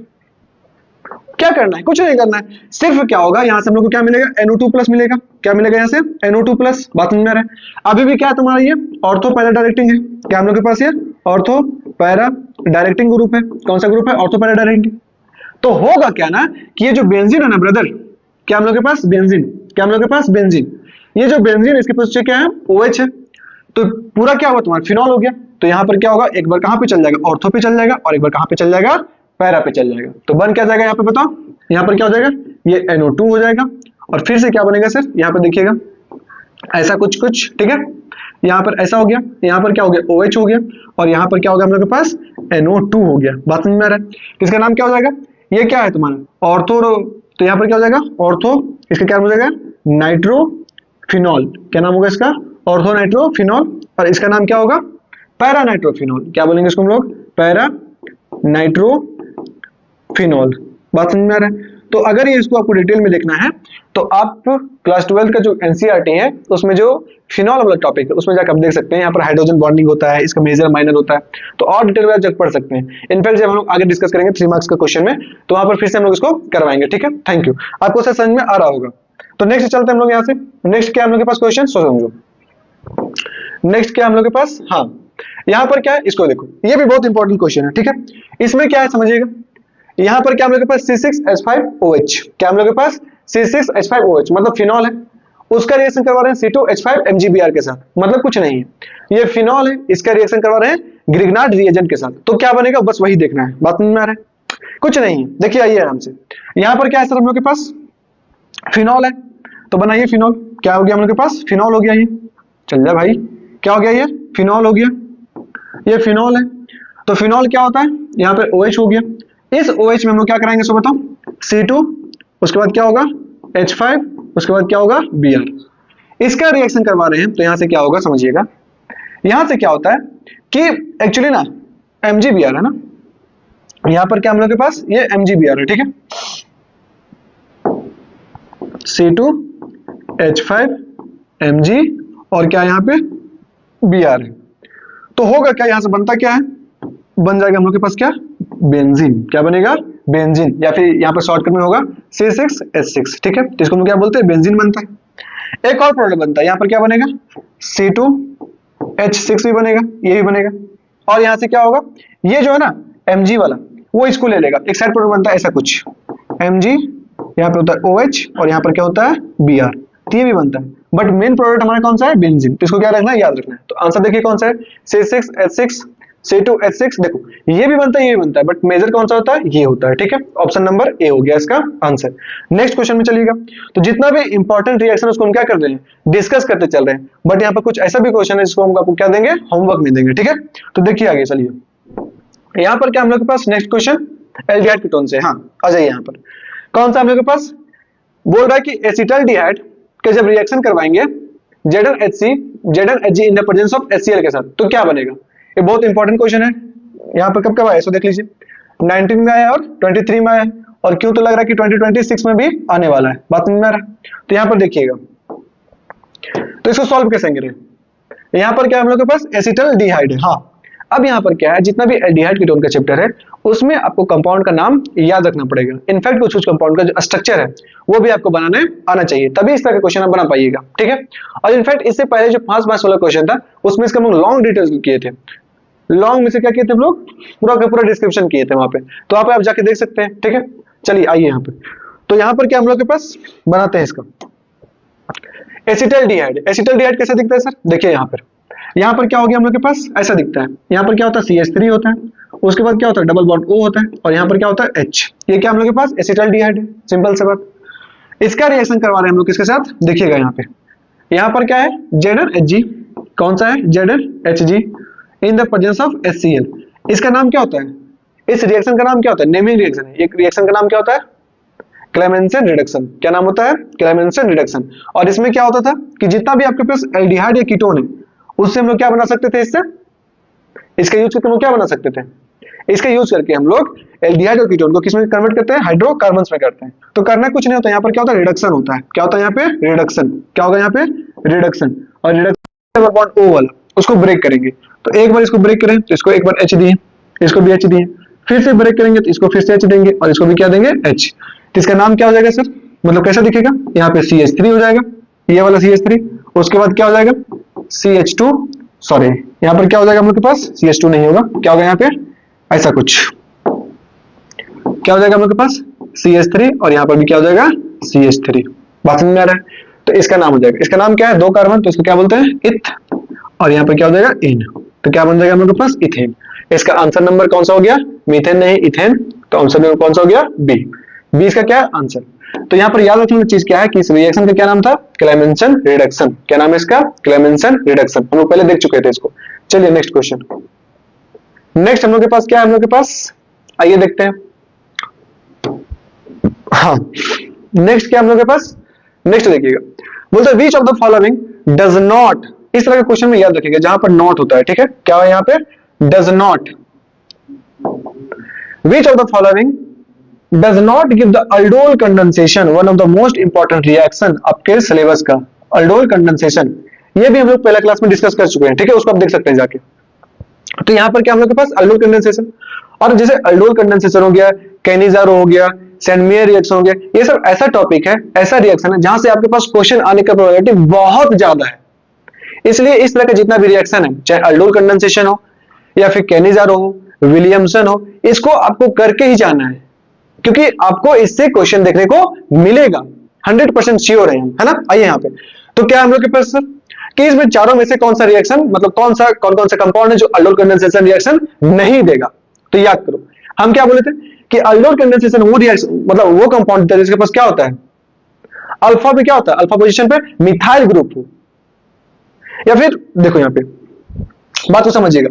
क्या करना है, कुछ नहीं करना है, सिर्फ क्या होगा, यहां से हम लोग को क्या मिलेगा, NO2+ मिलेगा। क्या मिलेगा यहाँ से, NO2+, बात समझ में आ रहा है। अभी भी क्या है तुम्हारा, ये ऑर्थो पैरा डायरेक्टिंग है। क्या हम लोग के पास, ये ऑर्थो पैरा डायरेक्टिंग ग्रुप है। कौन सा ग्रुप है, ऑर्थो पैरा डायरेक्टिंग। तो होगा क्या ना, कि ये जो बेंजीन है ना ब्रदर, क्या हम लोग के पास बेंजीन, क्या हम लोग के पास बेंजीन, ये जो बेंजीन इसके पास क्या है, OH है, तो पूरा क्या होगा तुम्हारा, फिनॉल हो गया। तो यहाँ पर क्या होगा, एक बार कहां पे चल जाएगा, ऑर्थो पे चल जाएगा, और एक बार कहां पे चल जाएगा, पैरा पे चल जाएगा। तो बन क्या जाएगा यहाँ पे बताओ, यहाँ पर क्या हो जाएगा, ये NO2 हो जाएगा, और फिर से क्या बनेगा सर, यहाँ पर देखिएगा ऐसा कुछ कुछ, ठीक है, यहाँ पर ऐसा हो गया, यहाँ पर क्या हो गया, OH हो गया, और यहाँ पर क्या हो गया हम लोग के पास, NO2 हो गया, बात समझ में आ रहा है। इसका नाम क्या हो जाएगा, ये क्या है तुम्हारा ऑर्थो, तो यहाँ पर क्या हो जाएगा ऑर्थो, इसका क्या हो जाएगा, नाइट्रोफिनॉल। क्या नाम होगा इसका, ऑर्थो नाइट्रोफिनॉल, और इसका नाम क्या होगा, पैरा नाइट्रोफिनॉल। क्या बोलेंगे इसको हम लोग, पैरा नाइट्रोफिनॉल, बात समझ में आ रहा है। तो अगर ये इसको आपको डिटेल में देखना है, तो आप क्लास 12 का जो NCERT है उसमें जो फिनॉल वाला टॉपिक है उसमें जाकर आप देख सकते हैं। यहाँ पर हाइड्रोजन बॉन्डिंग होता है, इसका मेजर माइनर होता है, तो और डिटेल में आप जब पढ़ सकते हैं। इनफैक्ट जब हम लोग आगे डिस्कस करेंगे 3 मार्क्स का क्वेश्चन में, तो वहां पर फिर से हम लोग इसको करवाएंगे। ठीक है, थैंक यू, आपको समझ में आ रहा होगा। तो नेक्स्ट चलते हैं हम लोग यहाँ से। नेक्स्ट क्या हम लोग के पास क्वेश्चन, समझो नेक्स्ट क्या हम लोग के पास, हाँ यहाँ पर क्या है, इसको देखो, ये भी बहुत इंपॉर्टेंट क्वेश्चन है। ठीक है, इसमें क्या है समझिएगा, यहाँ पर क्या हम लोग के पास C6H5OH, क्या हम लोग के पास C6H5OH मतलब फिनॉल है, उसका रिएक्शन करवा रहे हैं C2H5MgBr के साथ, मतलब कुछ नहीं है, ये फिनॉल है, इसका रिएक्शन करवा रहे हैं ग्रिग्नार्ड रिएजेंट के साथ। तो क्या बनेगा, बस वही देखना है, बात में आ रहा है, कुछ नहीं है। देखिए आइए आराम से, यहाँ पर क्या है सर, हम लोग के पास फिनॉल है, तो बनाइए फिनॉल। क्या हो गया हम लोग के पास, फिनॉल हो गया, ये चल जा भाई, क्या हो गया, ये फिनॉल हो गया, ये फिनॉल है। तो फिनॉल क्या होता है, यहाँ पे OH हो गया, इस OH में हम लोग क्या कराएंगे सो बताओ, C2, उसके बाद क्या होगा H5, उसके बाद क्या होगा Br, इसका रिएक्शन करवा रहे हैं। तो यहां से क्या होगा समझिएगा, यहां से क्या होता है कि एक्चुअली ना MgBr है ना, यहां पर क्या हम लोग के पास ये MgBr है, ठीक है, C2H5Mg और क्या यहाँ पे Br है। तो होगा क्या, यहां से बनता क्या है, बन जाएगा हम लोग के पास क्या, बेंजीन। क्या बनेगा, बेंजीन, या फिर यहाँ पर शॉर्टकट में होगा C6H6। ठीक है, तो इसको हम क्या बोलते हैं, बेंजीन बनता है। एक और प्रोडक्ट बनता है, यहाँ पर क्या बनेगा, C2H6 भी बनेगा, ये भी बनेगा, और यहाँ से क्या होगा, ये जो है ना Mg वाला वो इसको ले लेगा, एक साइड पर बनता है ऐसा कुछ Mg, यहाँ पे होता है OH और यहाँ पर क्या होता है Br, तो ये भी बनता है। बट मेन प्रोडक्ट हमारा कौन सा है, बेंजीन, तो इसको क्या रखना है, याद रखना है। तो आंसर देखिए कौन सा है, C6H6 C2H6, देखो ये भी बनता है ये भी बनता है, बट मेजर कौन सा होता है, ये होता है, ठीक है। ऑप्शन नंबर ए हो गया इसका आंसर। नेक्स्ट क्वेश्चन में चलिएगा, तो जितना भी इंपॉर्टेंट रिएक्शन उसको हम क्या कर रहे हैं, डिस्कस करते चल रहे हैं, बट यहाँ पर कुछ ऐसा भी क्वेश्चन है जिसको हम आपको क्या देंगे, होमवर्क में देंगे, ठीक है। तो देखिए आगे चलिए, यहाँ पर क्या हम लोग के पास नेक्स्ट क्वेश्चन एल्डिहाइड कीटोन से, हाँ आ जाइए यहाँ पर, कौन सा हम लोग के पास बोल रहा है कि एसिटाल्डिहाइड के जब रिएक्शन करवाएंगे ZnHC ZnHg in the presence of HCl के साथ, तो क्या बनेगा। ये बहुत इंपॉर्टेंट क्वेश्चन है, यहाँ पर कब कब आया, सो देख लीजिए 19 में आया और 23 में आया, और क्यों तो लग रहा है कि 2026 में भी आने वाला है, बात समझ में आ रहा है। तो यहाँ पर देखिएगा, तो इसको सॉल्व कैसे करें, यहाँ पर क्या हम लोग के पास एसिटाल्डिहाइड है, हाँ। अब यहाँ पर क्या है, जितना भी एल्डिहाइड कीटोन का चैप्टर है उसमें आपको कंपाउंड का नाम याद रखना पड़ेगा। इनफैक्ट कुछ कंपाउंड का जो स्ट्रक्चर है वो भी आपको बनाने आना चाहिए, तभी इस तरह का क्वेश्चन आप बना पाइएगा, ठीक है। और इनफैक्ट इससे पहले जो 5 मार्क्स वाला क्वेश्चन था उसमें इसका हम लोग लॉन्ग डिटेल्स किए थे, लॉन्ग में से क्या किए थे हम लोग, पूरा का पूरा डिस्क्रिप्शन किए थे वहां पे, तो वहां पे आप जाके देख सकते हैं, ठीक है। चलिए आइए यहाँ पे, तो यहाँ पर क्या हम लोग के पास बनाते हैं इसका एसिटाल्डिहाइड। एसिटाल्डिहाइड कैसे दिखता है सर, देखिए यहाँ पर क्या हो गया हम लोग के पास, ऐसा दिखता है, यहाँ पर क्या होता है CH3 होता है, उसके बाद क्या होता है डबल बॉन्ड O होता है, और यहाँ पर क्या होता है H, ये क्या हम लोग के पास एसिटाल्डिहाइड है, सिंपल सा बात। इसका रिएक्शन करवा रहे हैं हम लोग किसके साथ, देखिएगा यहाँ पर क्या है ZnHg, कौन सा है ZnHg in the presence of HCl। इसका नाम क्या होता है, इस रिएक्शन का नाम क्या होता है, नेमिंग रिएक्शन है, एक रिएक्शन का नाम क्या होता है, क्लेमेंसन रिडक्शन। क्या नाम होता है, क्लेमेंसन रिडक्शन। और इसमें क्या होता था कि जितना भी आपके पास एल्डिहाइड या कीटोन है उससे हम लोग क्या बना सकते थे, इससे इसका यूज करके हम लोग क्या बना सकते थे, इसका यूज करके हम लोग एल्डिहाइड और कीटोन को किसमें कन्वर्ट करते हैं, हाइड्रोकार्बन्स में करते हैं। तो करना कुछ नहीं होता, यहाँ पर क्या होता है रिडक्शन होता है, क्या होता है यहाँ पे रिडक्शन, क्या होगा यहाँ पे रिडक्शन, और रिडक्शन बॉन्ड O वाला उसको ब्रेक करेंगे। तो एक बार इसको ब्रेक करें तो इसको एक बार H दिए, इसको भी H दिए, फिर से ब्रेक करेंगे तो इसको फिर से H देंगे, और इसको भी क्या देंगे H। तो इसका नाम क्या हो जाएगा सर, मतलब कैसा दिखेगा, यहाँ पे CH3 हो जाएगा, ये वाला CH3, उसके बाद क्या हो जाएगा CH2, सॉरी यहाँ पर क्या हो जाएगा हम लोग के पास CH2 नहीं होगा, क्या होगा यहाँ पे ऐसा कुछ, क्या हो जाएगा हम लोग के पास CH3, और यहाँ पर भी क्या हो जाएगा CH3, बात समझ में आ रहा है। तो इसका नाम हो जाएगा, इसका नाम क्या है, 2 कार्बन, तो इसको क्या बोलते हैं इथ, और यहाँ पर क्या हो जाएगा इन, तो क्या बन जाएगा हम लोग के पास इथेन। इसका आंसर नंबर कौन सा हो गया, मीथेन नहीं इथेन, तो आंसर नंबर कौन सा हो गया बी, बी इसका क्या आंसर। तो यहाँ पर याद रखने वाली चीज क्या है कि इस रिएक्शन का क्या नाम था, क्लेमेंसन रिडक्शन। क्या नाम है इसका, क्लेमेंसन रिडक्शन, हम लोग पहले देख चुके थे इसको। चलिए नेक्स्ट क्वेश्चन, नेक्स्ट हम लोग के पास क्या है, हम लोग के पास आइए देखते हैं, हाँ नेक्स्ट क्या हम लोग के पास, नेक्स्ट देखिएगा, बोलते हैं विच of the following does not, इस तरह के क्वेश्चन में याद रखिएगा जहां पर नॉट होता है, ठीक है, क्या है यहाँ पे does not, which of the following does not give the aldol condensation, one of the most important reaction आपके सिलेबस का aldol condensation, ये भी हम लोग पहला क्लास में डिस्कस कर चुके हैं, ठीक है, उसको आप देख सकते हैं जाके। तो यहाँ पर क्या हम लोग के पास aldol condensation, और जैसे aldol condensation हो गया, कैनिजारो हो गया, सैंडमेयर रिएक्शन हो गया, ये सब ऐसा टॉपिक है, ऐसा रिएक्शन है जहां से आपके पास क्वेश्चन आने का प्रोबेबिलिटी बहुत ज्यादा है। इसलिए इस तरह का जितना भी रिएक्शन है, चाहे aldol condensation हो या फिर कैनिजारो हो, विलियमसन हो, इसको आपको करके ही जाना है, क्योंकि आपको इससे क्वेश्चन देखने को मिलेगा, 100% श्योर है हम, है ना। आइए यहाँ पे, तो क्या हम लोग के पास सर कि इसमें चारों में से कौन सा रिएक्शन, मतलब कौन कौन सा कंपाउंड है जो aldol कंडेंसेशन रिएक्शन नहीं देगा। तो याद करो हम क्या बोले थे कि aldol कंडेंसेशन वो रिएक्शन, मतलब वो कंपाउंड जिसके पास क्या होता है, अल्फा पे क्या होता है, अल्फा पोजीशन पे मिथाइल ग्रुप हो, या फिर देखो यहाँ पे बात को समझिएगा।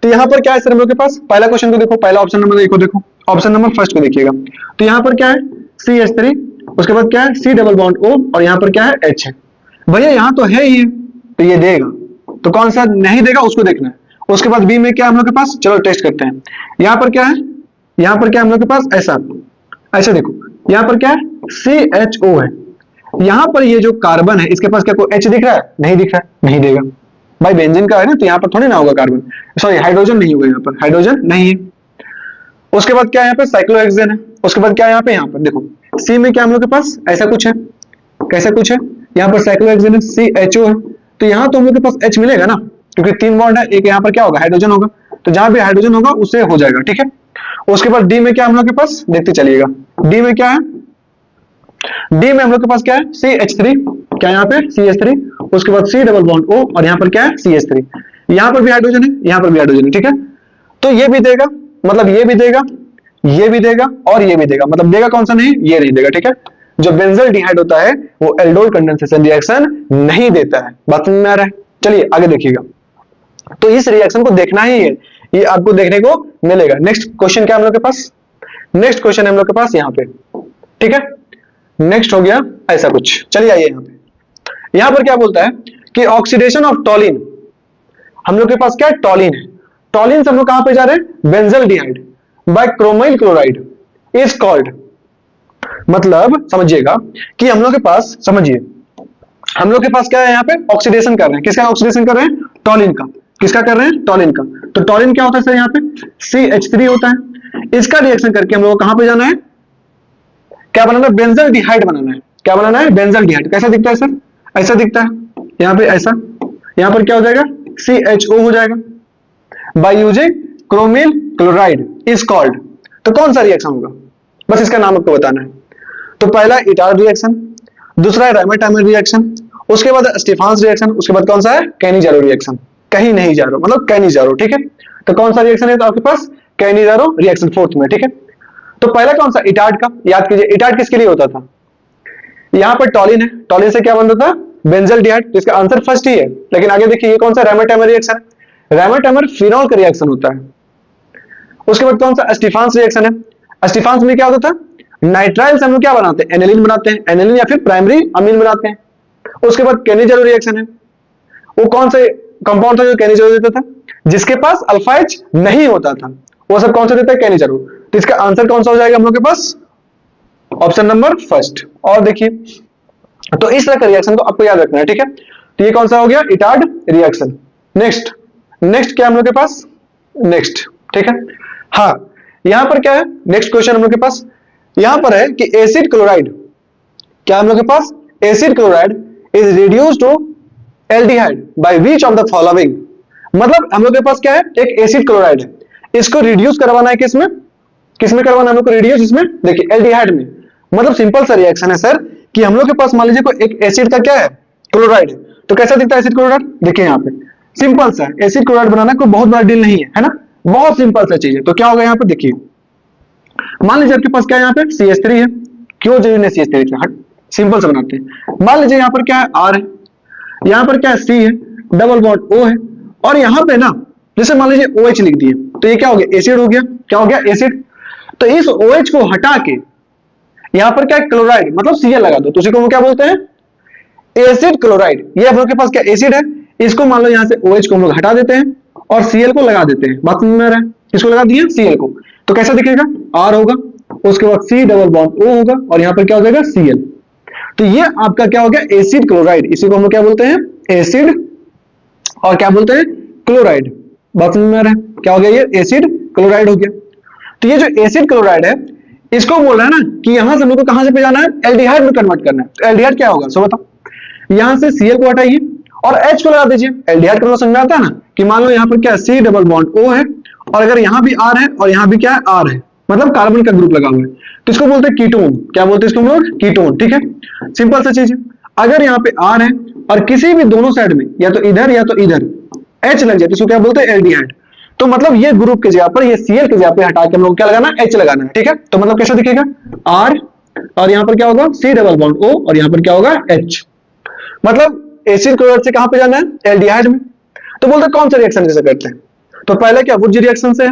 तो यहाँ पर क्या है सर हम लोग के पास, पहला क्वेश्चन को देखो, पहला ऑप्शन नंबर देखो, ऑप्शन नंबर फर्स्ट को देखिएगा। तो यहाँ पर क्या है CH3, उसके बाद क्या है C डबल बॉन्ड O, और यहाँ पर क्या है H है। भैया यहाँ तो है ही, तो ये देगा, तो कौन सा नहीं देगा उसको देखना है। उसके बाद बी में क्या हम लोग के पास, चलो टेस्ट करते हैं। यहाँ पर क्या है, यहाँ पर क्या हम लोग के पास ऐसा देखो, यहाँ पर क्या है CHO है, यहाँ पर ये जो कार्बन है इसके पास क्या कोई H दिख रहा है, नहीं दिख रहा है, नहीं देगा भाई, बेंजीन का है ना, तो यहाँ पर थोड़ी ना होगा कार्बन, सॉरी हाइड्रोजन नहीं होगा, यहाँ पर हाइड्रोजन नहीं है। उसके बाद क्या है यहाँ पे साइक्लोहेक्सेन है, उसके बाद क्या है यहाँ पर देखो सी में क्या हम लोग के पास ऐसा कुछ है, कैसा कुछ है, यहाँ पर साइक्लोहेक्सेन है, CHO है, तो यहाँ तो हम लोग के पास H मिलेगा ना, क्योंकि 3 बॉन्ड है, एक यहाँ पर क्या होगा, हाइड्रोजन होगा, तो जहां भी हाइड्रोजन होगा उससे हो जाएगा, ठीक है। उसके बाद डी में क्या हम लोग के पास, देखते चलिएगा, डी में क्या है, डी में हम लोग के पास क्या है, CH3, क्या यहाँ पे CH3, उसके बाद C डबल बॉन्ड O, और यहाँ पर क्या है CH3, यहाँ पर भी हाइड्रोजन है, यहाँ पर भी हाइड्रोजन है, ठीक है। तो ये भी देगा, मतलब ये भी देगा, ये भी देगा और ये भी देगा, मतलब देगा कौन सा नहीं, ये नहीं देगा, ठीक है। जो बेंजल्डिहाइड होता है वो एल्डोल कंडेंसेशन रिएक्शन नहीं देता है, बात समझ में आ रहा है। चलिए आगे देखिएगा, तो इस रिएक्शन को देखना ही है, ये आपको देखने को मिलेगा। नेक्स्ट क्वेश्चन क्या हम लोग के पास, नेक्स्ट क्वेश्चन है हम लोग के पास यहाँ पे, ठीक है। नेक्स्ट हो गया ऐसा कुछ, चलिए आइए यहाँ पे, यहाँ पर क्या बोलता है कि ऑक्सीडेशन ऑफ टॉलिन, हम लोग के पास क्या है, टॉलिन है, टॉलिन से हम लोग कहां पे जा रहे हैं, benzaldehyde by chromyl chloride is called, मतलब समझिएगा कि हम लोग के पास, समझिए हम लोग के पास क्या है, यहाँ पे ऑक्सीडेशन कर रहे हैं, किसका ऑक्सीडेशन कर रहे हैं, टॉलिन का, किसका कर रहे हैं, टॉलिन का। तो टॉलिन क्या होता है सर, यहाँ पे CH3 होता है, इसका रिएक्शन करके हम लोग को कहां पे जाना है, क्या बनाना है, बेंजल्डिहाइड बनाना है, क्या बनाना है, बेंजल्डिहाइड। कैसा दिखता है सर, ऐसा दिखता है, यहाँ पे ऐसा, यहाँ पर क्या हो जाएगा, CHO हो जाएगा, by using chromyl chloride is called. तो कौन सा रिएक्शन होगा, बस इसका नाम आपको बताना है। तो पहला इटार्ड रिएक्शन, दूसरा है राइमर-टाइमर रिएक्शन, उसके बाद स्टीफान्स रिएक्शन, उसके बाद कौन सा है, कैनिजारो रिएक्शन, कहीं नहीं जा रहा मतलब कैनिजारो, ठीक है। तो कौन सा रिएक्शन है तो आपके पास, कैनिजारो रिएक्शन, फोर्थ में, ठीक है। तो पहला कौन सा, इटार्ड का, याद कीजिए इटार्ड किसके लिए होता था, यहाँ पर टॉलिन है, टॉलिन से क्या बनता था, बेंजल्डिहाइड, इसका आंसर फर्स्ट ही है। लेकिन आगे देखिए ये कौन सा, राइमर-टाइमर रिएक्शन है, राइमर-टाइमर फिनॉल का रिएक्शन होता है। उसके बाद कौन सा, स्टीफान्स रिएक्शन है, स्टीफान्स में क्या होता था, नाइट्राइल से हम लोग क्या बनाते हैं, एनिलीन बनाते हैं, एनिलीन या फिर प्राइमरी अमीन बनाते हैं। उसके बाद कैनिजारो रिएक्शन है, वो कौन सा कंपाउंड था जो कैनिजारो देता था, जिसके पास अल्फा एच नहीं होता था, वो सब कौन सा देता है, कैनिजारो। तो इसका आंसर कौन सा हो जाएगा हम लोग के पास, ऑप्शन नंबर फर्स्ट। और देखिए, तो इस तरह का रिएक्शन को आपको याद रखना है, ठीक है। तो ये कौन सा हो गया, इटार्ड रिएक्शन। नेक्स्ट, नेक्स्ट क्या हम लोग के पास, नेक्स्ट, ठीक है। हाँ, यहां पर क्या है, नेक्स्ट क्वेश्चन हम लोग के पास यहां पर है कि एसिड क्लोराइड, क्या हम लोग के पास, acid chloride is reduced to aldehyde by which of the following, मतलब हम लोग के पास क्या है, एक एसिड क्लोराइड है, इसको रिड्यूस करवाना है किसमें, किसमें करवाना है हम लोग को रिड्यूस, इसमें देखिए एल्डिहाइड में। मतलब सिंपल सा रिएक्शन है सर कि हम लोग के पास मान लीजिए कोई एक एसिड का क्या है, क्लोराइड है, तो कैसा दिखता है एसिड क्लोराइड, देखिए यहाँ पे सिंपल सा एसिड क्लोराइड बनाना कोई बहुत बड़ा डील नहीं है ना, बहुत सिंपल सा चीज है। तो क्या होगा यहाँ पे, देखिए मान लीजिए आपके पास क्या है, यहाँ पे CH3 है, क्यों जरूरी नहीं CH3 हट, सिंपल से बनाते हैं। मान लीजिए यहाँ पर क्या है, R है, यहाँ पर क्या है, C है, डबल बॉन्ड O है, और यहाँ पे ना जैसे मान लीजिए OH लिख दिए, तो ये क्या हो गया, एसिड हो गया, क्या हो गया, एसिड। तो इस OH को हटा के यहाँ पर क्या है, क्लोराइड, मतलब Cl लगा दो, तो उसी को हम क्या बोलते हैं, एसिड क्लोराइड। ये हम लोग के पास क्या एसिड है, इसको मान लो यहाँ से OH को हम लोग हटा देते हैं और Cl को लगा देते हैं, बात समझ में आ रहा है, इसको लगा दिए Cl को, तो कैसा दिखेगा, R होगा, उसके बाद C डबल बॉन्ड O होगा, और यहाँ पर क्या हो जाएगा, Cl। तो ये आपका क्या हो गया, एसिड क्लोराइड, इसी को हम लोग क्या बोलते हैं, एसिड, और क्या बोलते हैं, क्लोराइड। बात समझ में आ रहा है, क्या हो गया, ये एसिड क्लोराइड हो गया। तो ये जो एसिड क्लोराइड है, इसको बोल रहा है ना कि यहां से हम लोग को कहां से पे जाना है, एल्डिहाइड में कन्वर्ट करना है। तो एल्डिहाइड क्या होगा, सो बताओ, यहां से Cl को हटाइए और H को लगा दीजिए। एल्डिहाइड का समझ में आता है ना कि मान लो यहाँ पर क्या C डबल बॉन्ड O है, और अगर यहाँ भी R है और यहाँ भी क्या है, R है, मतलब कार्बन का ग्रुप लगा हुआ है, तो इसको बोलते हैं कीटोन। क्या बोलते हैं इसको हम लोग, कीटोन, ठीक है, सिंपल सा चीज है। अगर यहाँ पे R है और किसी भी दोनों साइड में या तो इधर या तो इधर H लग जाए, तो इसको क्या बोलते हैं, एल्डिहाइड। तो मतलब ये ग्रुप के जगह पर, ये Cl के जगह पे हटा के हम लोग क्या लगाना, H लगाना है, ठीक है। तो मतलब कैसा दिखेगा, R, और यहाँ पर क्या होगा, C डबल बॉन्ड O, और यहाँ पर क्या होगा, H। मतलब एसिड क्लोराइड से कहां पे जाना है, एल्डिहाइड में। तो बोलते हैं कौन सा रिएक्शन जैसे करते हैं, तो पहले क्या वुड रिएक्शन से है,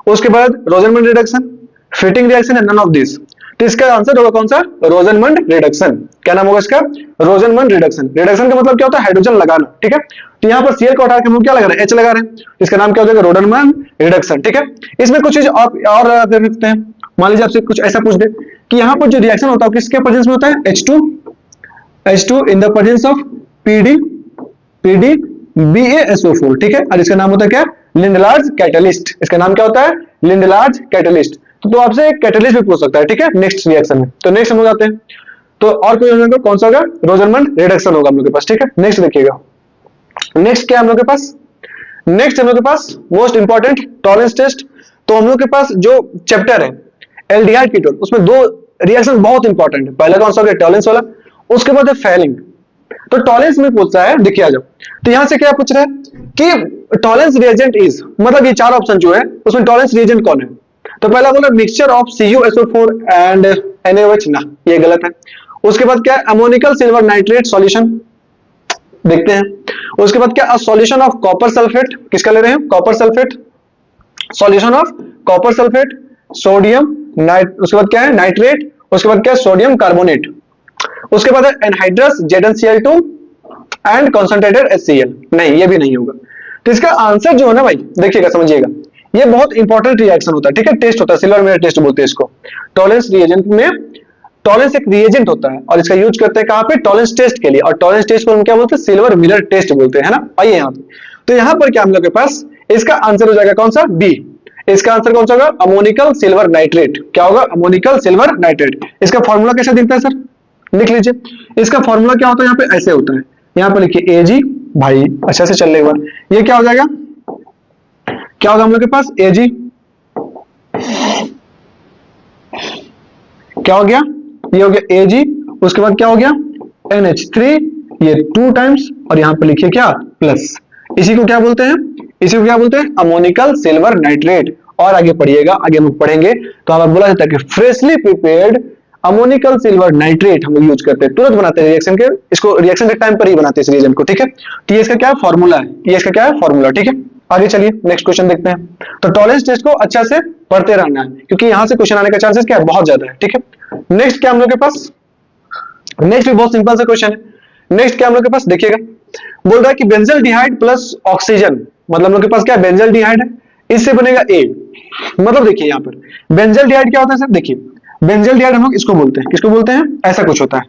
उसके बाद रोजनमंड रिडक्शन, फिटिंग रिएक्शन है, नन ऑफ दिस। तो इसका आंसर होगा कौन सा, रोजनमंड रिडक्शन। क्या नाम होगा इसका, रोजनमंड रिडक्शन। रिडक्शन का मतलब क्या होता है, हाइड्रोजन लगाना, ठीक है। तो यहाँ पर Cl को हटा के हम लोग क्या लगा रहे हैं, H लगा रहे हैं, इसका नाम क्या हो जाएगा, रोजनमंड रिडक्शन, ठीक है। इसमें कुछ चीज और देख सकते हैं, मान लीजिए आपसे कुछ ऐसा पूछ दे कि यहाँ पर जो रिएक्शन होता है किसके प्रेजेंस में होता है, H2 in the presence of PD BaSO4, ठीक है। और इसका नाम होता है क्या, लिंडलार्ज कैटलिस्ट। इसका नाम क्या होता है, लिंडलार्ज कैटलिस्ट। तो आपसे एक कैटलिस्ट भी पूछ सकता है, ठीक है, नेक्स्ट रिएक्शन में। तो नेक्स्ट हम लोग आते हैं, तो और कोई कौन सा होगा, रोजनमंड रिडक्शन होगा हम लोग के पास, ठीक है। नेक्स्ट देखिएगा, नेक्स्ट क्या हम लोग के पास, नेक्स्ट हम लोग के पास मोस्ट इंपॉर्टेंट टॉलरेंस टेस्ट। तो हम लोग के पास जो चैप्टर है एल्डिहाइड कीटोन, उसमें दो रिएक्शन बहुत इंपॉर्टेंट है। पहला कौन सा हो गया, टॉलरेंस वाला, उसके बाद है फेलिंग। तो टॉलरेंस में पूछता है, देखिए आ जाओ, तो यहां से क्या पूछ रहा है कि टॉलरेंस रिएजेंट इज, मतलब ये चार ऑप्शन जो है उसमें टॉलरेंस रिएजेंट कौन है। तो पहला बोला mixture of CuSO4 and NaOH, ना ये गलत है। उसके बाद क्या है, अमोनिकल सिल्वर नाइट्रेट सॉल्यूशन, देखते हैं। उसके बाद क्या, सॉल्यूशन ऑफ कॉपर सल्फेट, किसका ले रहे हैं, copper sulphate, solution of copper sulphate, sodium night, उसके बाद क्या है नाइट्रेट, उसके बाद क्या है सोडियम कार्बोनेट, उसके बाद है anhydrous ZnCl2 and concentrated HCl, नहीं ये भी नहीं होगा। तो इसका आंसर जो है ना भाई, देखिएगा समझिएगा, ये बहुत इंपॉर्टेंट रिएक्शन होता है, ठीक है, टेस्ट होता है, सिल्वर मिरर टेस्ट बोलते हैं इसको। टॉलरेंस रिएजेंट में, टॉलरेंस एक रिएजेंट होता है और इसका यूज करते हैं कहां पे, टॉलरेंस टेस्ट के लिए, और टॉलरेंस टेस्ट को हम क्या बोलते हैं, सिल्वर मिरर टेस्ट बोलते हैं, है ना। आइए यहाँ पे, तो यहाँ पर क्या हम लोग के पास इसका आंसर हो जाएगा कौन सा, बी। इसका आंसर कौन सा होगा, अमोनिकल सिल्वर नाइट्रेट। क्या होगा, अमोनिकल सिल्वर नाइट्रेट। इसका फॉर्मूला कैसे दिखता है सर, लिख लीजिए। इसका फॉर्मूला क्या होता है, यहाँ पे ऐसे होता है, यहाँ पे लिखिए Ag, भाई अच्छा से चल रहे एक बार, ये क्या हो जाएगा, क्या होगा हम लोग के पास Ag, क्या हो गया, ये हो गया Ag, उसके बाद क्या हो गया NH3, ये 2 टाइम्स, और यहां पे लिखिए क्या प्लस, इसी को क्या बोलते हैं, इसी को क्या बोलते हैं, अमोनिकल सिल्वर नाइट्रेट। और आगे पढ़िएगा, आगे हम पढ़ेंगे तो हमें बोला जाता है कि freshly prepared ammoniacal silver nitrate हम लोग यूज करते हैं, तुरंत बनाते हैं रिएक्शन के, इसको रिएक्शन के टाइम पर ही बनाते हैं इस रिएजेंट को, ठीक है। तो ये इसका क्या फॉर्मूला है, ये इसका क्या है फॉर्मूला, ठीक है। आगे चलिए नेक्स्ट क्वेश्चन देखते हैं। तो टॉलरेंस टेस्ट को अच्छा से पढ़ते रहना है, क्योंकि यहां से क्वेश्चन आने का चांसेस क्या है, बहुत ज्यादा है, ठीक है। नेक्स्ट क्या हम लोग के पास, नेक्स्ट भी बहुत सिंपल सा क्वेश्चन है। नेक्स्ट क्या हम लोग के पास देखिएगा, बोल रहा है कि बेंजल्डिहाइड प्लस ऑक्सीजन, मतलब हम लोग के पास क्या बेंजल्डिहाइड है, इससे बनेगा A। मतलब देखिए यहाँ पर बेंजल्डिहाइड क्या होता है सर, देखिए बेंजल्डिहाइड हम लोग इसको बोलते हैं, किसको बोलते हैं, ऐसा कुछ होता है,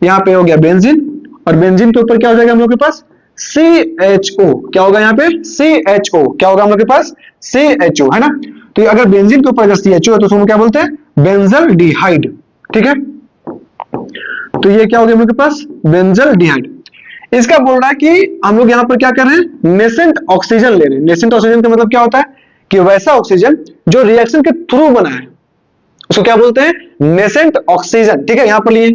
यहाँ पे हो गया बेंजीन, और बेंजीन के ऊपर क्या हो जाएगा हम लोग के पास CHO, क्या होगा यहाँ पे CHO, क्या होगा हम लोग के पास CHO, है ना। तो अगर बेंजीन के ऊपर अगर CHO है तो उसको क्या बोलते हैं, बेंजल्डिहाइड, ठीक है। तो ये क्या हो गया हम लोग के पास बेंजल्डिहाइड। इसका बोल रहा है कि हम लोग यहाँ पर क्या कर रहे हैं, नेसेंट ऑक्सीजन ले रहे हैं। नेसेंट ऑक्सीजन का मतलब क्या होता है कि वैसा ऑक्सीजन जो रिएक्शन के थ्रू बना है, उसको क्या बोलते हैं, नेसेंट ऑक्सीजन, ठीक है। यहाँ पर लिए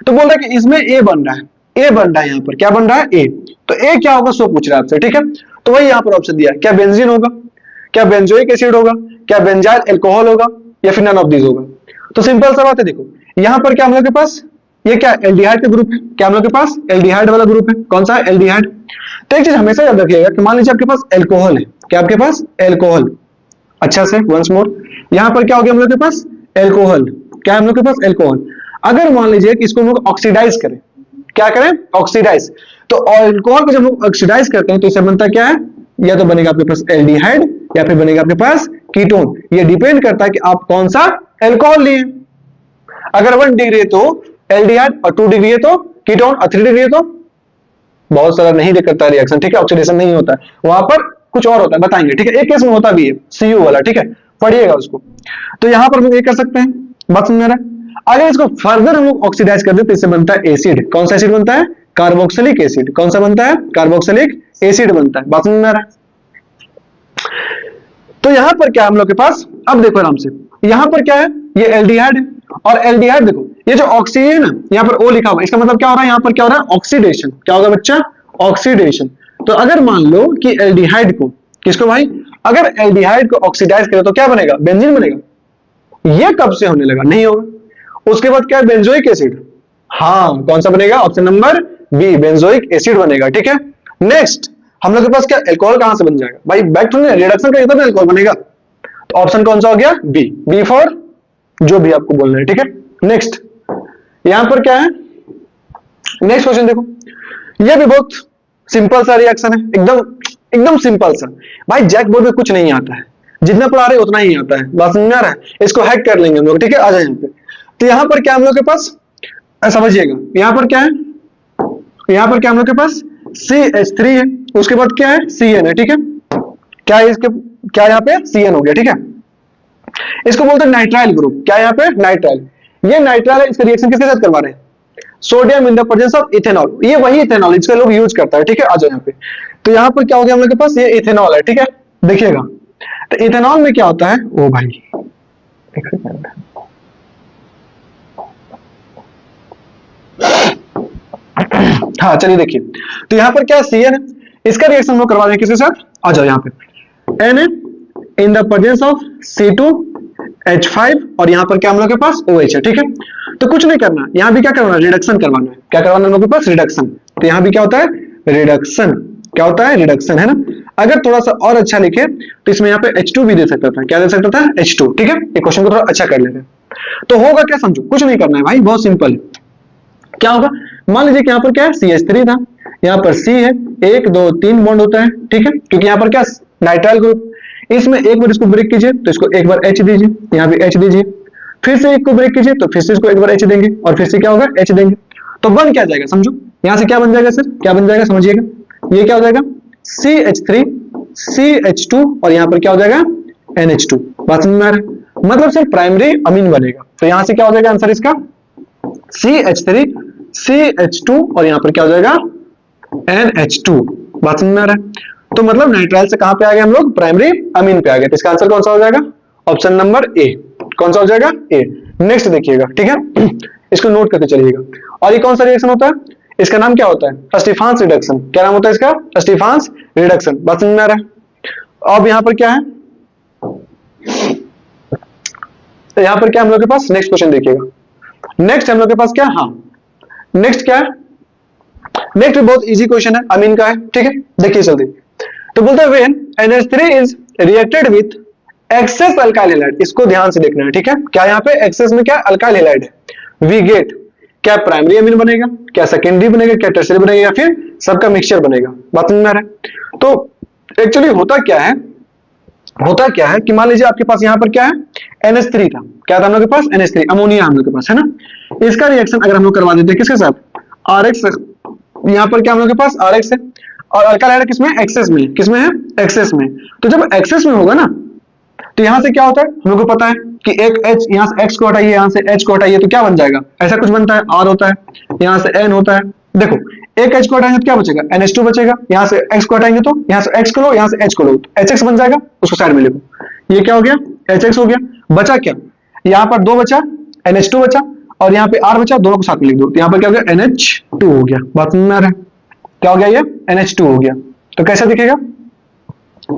तो बोल रहा है कि इसमें A बन रहा है, A बन रहा है, यहाँ पर क्या बन रहा है A। तो A क्या होगा सो पूछ रहा है आपसे, ठीक है। तो वही यहाँ पर ऑप्शन दिया, क्या बेंजीन होगा, क्या बेंजोइक एसिड होगा, क्या बेंजाइल अल्कोहल होगा, या फिर नन ऑफ दीज होगा। तो सिंपल सा बात है, देखो यहाँ पर क्या हम लोग के पास, ये क्या एल्डिहाइड का ग्रुप है, क्या हम लोग के पास एल्डिहाइड वाला ग्रुप है, कौन सा एल्डिहाइड। तो एक चीज हमेशा याद रखिएगा कि मान लीजिए आपके पास अल्कोहल है, क्या आपके पास अल्कोहल, अच्छा से वंस मोर, यहाँ पर क्या हो गया हम लोग के पास अल्कोहल, क्या है हम लोग के पास अल्कोहल। अगर मान लीजिए कि इसको हम लोग ऑक्सीडाइज करें, क्या करें ऑक्सीडाइज, तो अल्कोहल को जब हम ऑक्सीडाइज करते हैं तो इससे बनता क्या है, या तो बनेगा आपके पास एल्डिहाइड या फिर बनेगा आपके पास कीटोन। ये डिपेंड करता है कि आप कौन सा अल्कोहल लिए। अगर 1 डिग्री है तो एल्डिहाइड, और 2 डिग्री है तो कीटोन, और 3 डिग्री है तो बहुत सारा नहीं करता रिएक्शन, ठीक है, ऑक्सीडेशन नहीं होता है, वहां पर कुछ और होता है, बताएंगे, ठीक है। एक केस में होता भी है Cu वाला, ठीक है, पढ़िएगा उसको। तो यहां पर हम ये कर सकते हैं, बात समझ रहा है। अगर इसको फर्दर हम लोग ऑक्सीडाइज कर दे तो इससे बनता है एसिड, कौन सा एसिड बनता है, कार्बोक्सिलिक एसिड, कौन सा बनता है, कार्बोक्सिलिक एसिड बनता है, बात समझ में आ रहा है। तो यहां पर क्या हम लोग के पास, अब देखो आराम से, यहां पर क्या है, ये एल्डिहाइड है, और एल्डिहाइड देखो ये जो ऑक्सीजन है यहाँ पर O लिखा हुआ है, इसका मतलब क्या हो रहा है, यहाँ पर क्या हो रहा है ऑक्सीडेशन, क्या होगा बच्चा ऑक्सीडेशन। तो अगर मान लो कि एल्डिहाइड को, किसको भाई, अगर एल्डिहाइड को ऑक्सीडाइज करें तो क्या बनेगा, बेंजीन बनेगा। ये कब से होने लगा, नहीं होगा। उसके बाद क्या है, बेंजोइक एसिड, हाँ कौन सा बनेगा, option number B, benzoic acid बनेगा, ठीक है। नेक्स्ट हम लोग के पास क्या, अल्कोहल कहां से बन जाएगा भाई, बैक टू रिडक्शन करेंगे तब अल्कोहल बनेगा। तो ऑप्शन कौन सा हो गया, बी, बी फॉर जो भी आपको बोल रहे हैं, ठीक है। नेक्स्ट यहां पर क्या है, नेक्स्ट क्वेश्चन देखो, ये भी बहुत सिंपल सा रिएक्शन है, एकदम एकदम सिंपल सा भाई, जैक बोर्ड में कुछ नहीं आता है, जितना पढ़ा रहे उतना ही आता है, बात समझ में आ रहा है। इसको हैक कर लेंगे हम लोग, ठीक है, आ जाए यहाँ पे। तो यहाँ पर क्या हम लोग के पास, समझिएगा यहाँ पर क्या है, यहाँ पर क्या हम लोग के पास CH3 है, उसके बाद क्या है Cn है, ठीक है। क्या है इसके, क्या यहाँ पे Cn हो गया, ठीक है। इसको बोलते हैं नाइट्राइल ग्रुप, क्या है यहाँ पे नाइट्राइल, ये नाइट्राइल है, इसका रिएक्शन किसके साथ करवा रहे हैं, sodium in the presence of ethanol, ये वही इथेनॉल इसका लोग यूज करता है, ठीक है। आ जाओ यहाँ पे, तो यहाँ पर क्या हो गया हम लोग के पास, ये इथेनॉल है, ठीक है। देखिएगा तो इथेनॉल में क्या होता है, ओ भाई एक सेकंड, हाँ चलिए देखिए, तो यहाँ पर क्या CN है, इसका रिएक्शन हम लोग करवा दें किसके साथ, आ जाओ यहाँ पे Na in the presence of C2H5 और यहाँ पर क्या हम लोग के पास OH है, ठीक है। तो कुछ नहीं करना, यहाँ भी क्या करवाना है, रिडक्शन करवाना है, क्या करवाना है हम लोग के पास, रिडक्शन। तो यहाँ भी क्या होता है, रिडक्शन, क्या होता है, रिडक्शन, है ना। अगर थोड़ा सा और अच्छा लिखे तो इसमें यहाँ पे H2 भी दे सकता था, क्या दे सकता था, H2, ठीक है। ये क्वेश्चन को थोड़ा अच्छा कर लेते हैं। तो होगा क्या, समझो, कुछ नहीं करना है भाई, बहुत सिंपल है। क्या होगा, मान लीजिए कि यहाँ पर क्या है, CH3 था, यहाँ पर C है, 1 2 3 बॉन्ड होता है, ठीक है, क्योंकि यहाँ पर क्या नाइट्राइल ग्रुप, इसमें एक बार इसको ब्रेक कीजिए तो इसको एक बार H दीजिए, यहाँ भी H दीजिए, फिर से एक को ब्रेक कीजिए तो फिर से इसको एक बार H देंगे और फिर से क्या होगा, H देंगे। तो बन क्या जाएगा, समझो, यहाँ से क्या बन जाएगा सर, क्या बन जाएगा समझिएगा, ये क्या हो जाएगा, CH3 CH2 और यहाँ पर क्या हो जाएगा, NH2। बात समझ में आ रहा है, मतलब सर प्राइमरी अमीन बनेगा। तो यहाँ से क्या हो जाएगा आंसर इसका, CH3 CH2 और यहाँ पर क्या हो जाएगा, NH2। बात समझ में आ रहा है, तो मतलब नाइट्राइल से कहां पे आ गए हम लोग, प्राइमरी अमीन पे आ गए। तो इसका आंसर कौन सा हो जाएगा, ऑप्शन नंबर ए। कौन सा हो जाएगा, ए। नेक्स्ट देखिएगा, ठीक है, इसको नोट करके चलिएगा। और ये कौन सा रिएक्शन होता है, इसका नाम क्या होता है, स्टीफान्स रिडक्शन। क्या नाम होता है इसका, स्टीफान्स रिडक्शन। बात समझ में आ रहा है। अब यहाँ पर क्या है, तो यहाँ पर क्या हम लोग के पास, नेक्स्ट क्वेश्चन देखिएगा। नेक्स्ट हम लोग के पास क्या, हाँ नेक्स्ट क्या है, नेक्स्ट बहुत इजी क्वेश्चन है, अमीन का है, ठीक है। देखिए जल्दी, तो बोलते हैं when NH3 is reacted with access alkyl halide, इसको ध्यान से देखना है, ठीक है। क्या यहाँ पे एक्सेस में क्या अल्काइल हैलाइड है, वी गेट, क्या प्राइमरी अमीन बनेगा, क्या सेकेंडरी बनेगा, क्या टर्शियरी बनेगा, या फिर सबका मिक्सचर बनेगा। बात समझ में आ रहा है। तो एक्चुअली होता क्या है, होता क्या है कि मान लीजिए आपके पास यहाँ पर क्या है, NH3 था, क्या था हम लोग के पास, NH3 अमोनिया हम लोग के पास है ना। इसका रिएक्शन अगर हम लोग करवा देते हैं किसके साथ, RX, यहाँ पर क्या हम लोग के पास RX है और अल्काइल हैलाइड किसमें, एक्सेस में, किसमें है, एक्सेस में। तो जब एक्सेस में होगा ना, तो यहां से क्या होता है, हम लोग को पता है कि एक H, यहां से X को हटाइए, यहां से H को हटाइए, तो क्या बन जाएगा, ऐसा कुछ बनता है, R होता है, यहां से N होता है। देखो एक H को हटाएंगे तो क्या बचेगा, NH2 बचेगा, यहां से X को हटाएंगे तो यहां से X को लो, यहां से H को लो, तो HX बन जाएगा, उसको साइड में लिखो। ये क्या हो गया, HX हो गया। बचा क्या, यहाँ पर 2 बचा, NH2 बचा और यहाँ पे R बचा, दोनों को साथ में लिख दो, तो यहाँ पर क्या हो गया, NH2 हो गया। बात समझ में आ रहा है, क्या हो गया, ये NH2 हो गया। तो कैसा दिखेगा,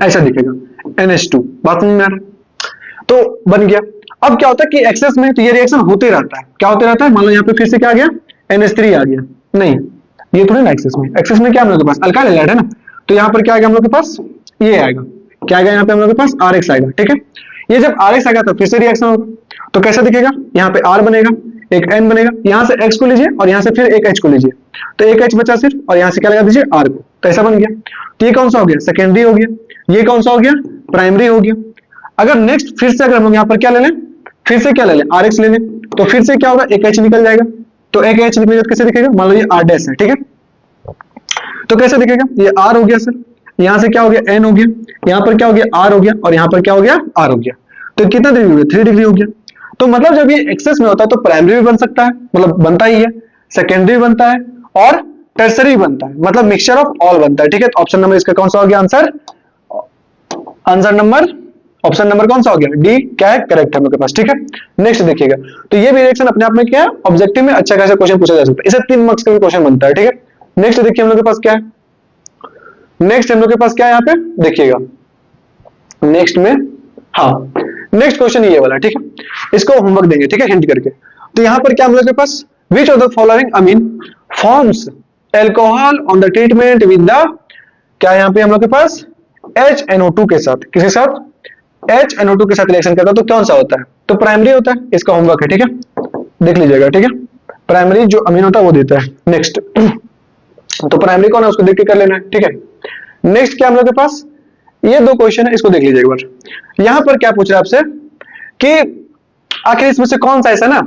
ऐसा दिखेगा, NH2। बात समझ में आ रहा है, तो बन गया। अब क्या होता है कि एक्सेस में तो ये रिएक्शन होते रहता है, क्या होते रहता है, मान लो यहाँ पे फिर से क्या आ गया, NH3 आ गया, नहीं ये थोड़ी ना एक्सेस में, एक्सेस में क्या हम लोग के पास अल्काइल हैलाइड है ना, तो यहाँ पर क्या आएगा हम लोग के पास, ये आएगा, क्या आएगा यहाँ पे हम लोग के पास, RX आएगा, ठीक है। ये जब RX आएगा तो फिर से रिएक्शन होगा, तो कैसा दिखेगा, यहाँ पे R बनेगा, एक N बनेगा, यहाँ से X को लीजिए और यहाँ से फिर एक H को लीजिए, तो एक H बचा सिर्फ, और यहाँ से क्या लगा दीजिए R को, तो ऐसा बन गया। तो ये कौन सा हो गया, सेकेंडरी हो गया। ये कौन सा हो गया, प्राइमरी हो गया। अगर नेक्स्ट फिर से अगर हम लोग यहाँ पर क्या ले लें, फिर से क्या ले लें, RX ले लें, तो फिर से क्या होगा, एक H निकल जाएगा। तो एक H निकल जाएगा, कैसे दिखेगा, मान लो ये R डैश है, ठीक है, तो कैसे दिखेगा, ये R हो गया सर, यहाँ से क्या हो गया, N हो गया, यहाँ पर क्या हो गया, R हो गया, और यहाँ पर क्या हो गया, R हो गया। तो कितना डिग्री हो गया, 3 डिग्री हो गया। तो मतलब जब ये एक्सेस में होता है तो प्राइमरी भी बन सकता है, मतलब बनता ही है, सेकेंडरी बनता है और टर्सरी बनता है, मतलब मिक्सचर ऑफ ऑल बनता है, ठीक है। तो ऑप्शन नंबर इसका कौन सा हो गया answer, answer number, option number कौन सा हो गया, डी, क्या है, करेक्ट है हम लोग के पास, ठीक है। नेक्स्ट देखिएगा, तो ये भी रिएक्शन अपने आप में क्या है, ऑब्जेक्टिव में अच्छा खासा क्वेश्चन पूछा जा सकता है, इसे 3 मार्क्स का भी क्वेश्चन बनता है, ठीक है। नेक्स्ट देखिए हम लोग के पास क्या है, नेक्स्ट हम लोग के पास क्या है, यहाँ पे देखिएगा नेक्स्ट में, हाँ नेक्स्ट क्वेश्चन ये वाला, ठीक है, इसको होमवर्क देंगे, ठीक है, हिंट करके। तो यहाँ पर क्या हम लोग के पास, which of the following amine forms alcohol on the treatment with the, क्या यहाँ पे हम लोग के पास HNO2 के साथ, किसके साथ, HNO2 के साथ रिएक्शन करता है, तो कौन सा होता है, तो प्राइमरी होता है। इसका होमवर्क है, ठीक है, देख लीजिएगा, ठीक है, प्राइमरी जो अमीन होता है वो देता है। नेक्स्ट तो प्राइमरी कौन है उसको देख के कर लेना है, ठीक है। नेक्स्ट क्या हम लोग के पास, ये 2 क्वेश्चन है, इसको देख लीजिए एक बार। यहां पर क्या पूछ रहा है आपसे कि आखिर इसमें से कौन सा ऐसा ना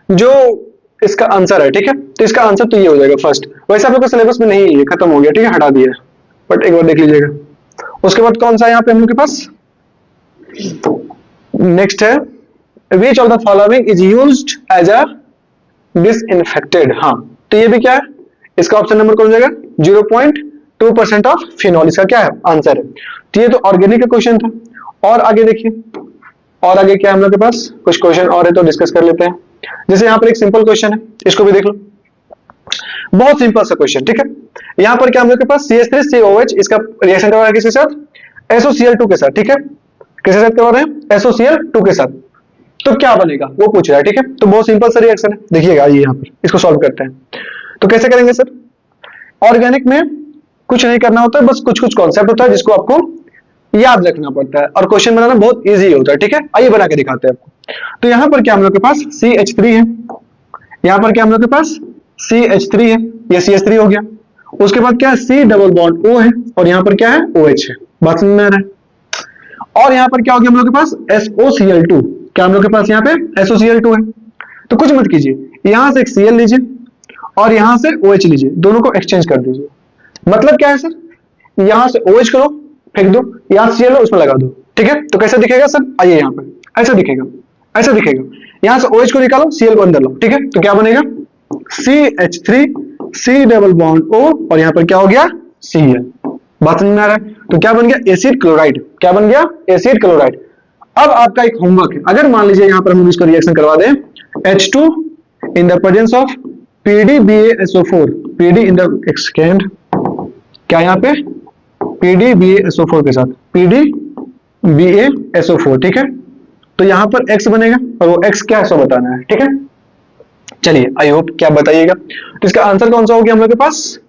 जो इसका आंसर है, ठीक है। तो इसका आंसर तो ये हो जाएगा फर्स्ट, वैसे आप लोग का सिलेबस में नहीं है, खत्म हो गया, ठीक है, हटा दिया, बट एक बार देख लीजिएगा। उसके बाद कौन सा है यहाँ पे हम लोग के पास, नेक्स्ट है which of the following is used as a disinfected, हाँ, तो ये भी क्या है, इसका ऑप्शन नंबर कौन हो जाएगा, 0.2% ऑफ फिनॉल, इसका क्या है आंसर है। तो ये तो ऑर्गेनिक का क्वेश्चन था। और आगे देखिए, और आगे क्या है हम लोग के पास, कुछ क्वेश्चन और है तो डिस्कस कर लेते हैं। जैसे यहाँ पर एक सिंपल क्वेश्चन है, इसको भी देख लो, बहुत सिंपल सा क्वेश्चन, ठीक है। यहाँ पर क्या हम लोग के पास CH3COH, इसका रिएक्शन करवा रहा है किसके साथ, SOCl2 के साथ, ठीक है। किसके साथ करवा रहे हैं, SOCl2 के साथ। तो क्या बनेगा वो पूछ रहा है, ठीक है। तो बहुत सिंपल सा रिएक्शन है, देखिएगा ये यहाँ पर, इसको सॉल्व करते हैं। तो कैसे करेंगे सर, ऑर्गेनिक में कुछ नहीं करना होता है, बस कुछ कुछ कॉन्सेप्ट होता है जिसको आपको याद रखना पड़ता है, और क्वेश्चन बनाना बहुत इजी होता है, ठीक है। आइए बना के दिखाते हैं आपको। तो यहाँ पर क्या हम लोग के पास CH3 है, यहाँ पर क्या हम लोग के पास CH3 है, ये CH3 हो गया। उसके बाद क्या है, C डबल बॉन्ड O है, और यहाँ पर क्या है OH है, बात समझ में आ रहा है। और यहाँ पर क्या हो गया हम लोग के पास SOCl2, क्या हम लोग के पास यहाँ पे SOCl2 है। तो कुछ मत कीजिए, यहां से एक Cl लीजिए और यहां से OH लीजिए, दोनों को एक्सचेंज कर दीजिए। मतलब क्या है सर, यहां से OH करो, फेंक दो, यहां Cl लो, उसमें लगा दो, ठीक है। तो कैसे दिखेगा सर, आइए यहाँ पे, ऐसा दिखेगा, ऐसा दिखेगा। यहां से OH को निकालो, Cl को अंदर लो, ठीक है। तो क्या बनेगा, CH3 C double bond O, और यहाँ पर क्या हो गया Cl, बात समझ में आ रहा है। तो क्या बन गया एसिड क्लोराइड, क्या बन गया एसिड क्लोराइड। अब आपका एक होमवर्क है, अगर मान लीजिए यहां पर हम इसको रिएक्शन करवा दें, H2 in the presence of PdBaSO4, PD in the extend, क्या यहाँ पे PdBaSO4 के साथ PdBaSO4, ठीक है। तो यहां पर X बनेगा, और वो X क्या है सो बताना है, ठीक है। चलिए आई होप क्या बताइएगा। तो इसका आंसर कौन सा हो गया हम लोग के पास,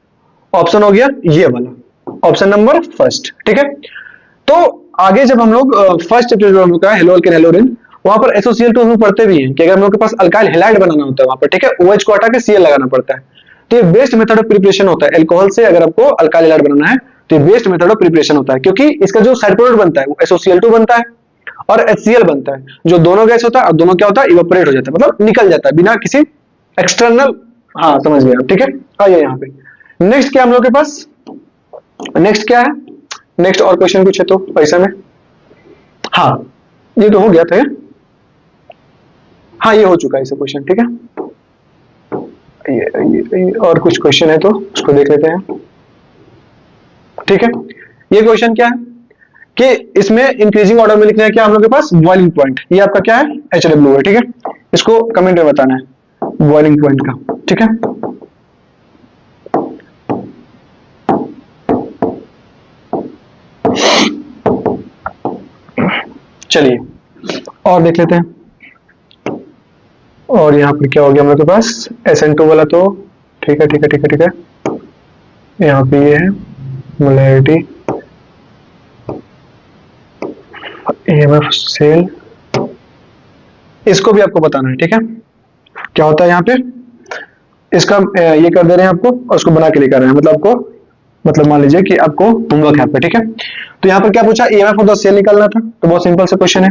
ऑप्शन हो गया ये वाला, ऑप्शन नंबर फर्स्ट, ठीक है। तो आगे जब हम लोग फर्स्ट चैप्टर जो हम लोग का हेलो अल्केन हेलोरिन, वहां पर SOCl2 हम लोग पढ़ते भी हैं कि अगर हम लोग के पास अल्काइल हैलाइड बनाना होता है वहां पर, ठीक है, OH को हटा के Cl लगाना पड़ता है। तो ये बेस्ट मेथड ऑफ प्रिपरेशन होता है, अल्कोहल से अगर आपको अल्काइल हैलाइड बनाना है तो ये बेस्ट मेथड ऑफ प्रिपरेशन होता है, क्योंकि इसका जो साइड प्रोडक्ट बनता है वो SOCl2 बनता है और HCl बनता है, जो दोनों गैस होता है, और दोनों क्या होता है इवेपोरेट हो जाता है, मतलब निकल जाता है बिना किसी एक्सटर्नल, हाँ समझ गए, ठीक है। आइए यहाँ पे नेक्स्ट क्या हम लोग के पास, नेक्स्ट क्या है, नेक्स्ट और क्वेश्चन कुछ है तो पैसा में, हाँ ये तो हो गया था, हाँ ये हो चुका है इसे क्वेश्चन, ठीक है। ये और कुछ क्वेश्चन है तो उसको देख लेते हैं, ठीक है। ये क्वेश्चन क्या है कि इसमें इंक्रीजिंग ऑर्डर में लिखना है क्या हम लोग के पास, बॉइलिंग पॉइंट, ये आपका क्या है HW है, ठीक है। इसको कमेंट में बताना है बॉइलिंग पॉइंट का, ठीक है। चलिए और देख लेते हैं। और यहाँ पर क्या हो गया हम लोग के पास SN2 वाला, तो ठीक है ठीक है ठीक है ठीक है। यहाँ पे ये है मोलैरिटी EMF सेल, इसको भी आपको बताना है, ठीक है। क्या होता है यहाँ पे, इसका ये कर दे रहे हैं आपको और उसको बना के लेकर रहे हैं, मतलब आपको, मतलब मान लीजिए कि आपको होमवर्क है पे, ठीक है। तो यहाँ पर क्या पूछा, EMF ऑफ द सेल निकालना था, तो बहुत सिंपल सा क्वेश्चन है।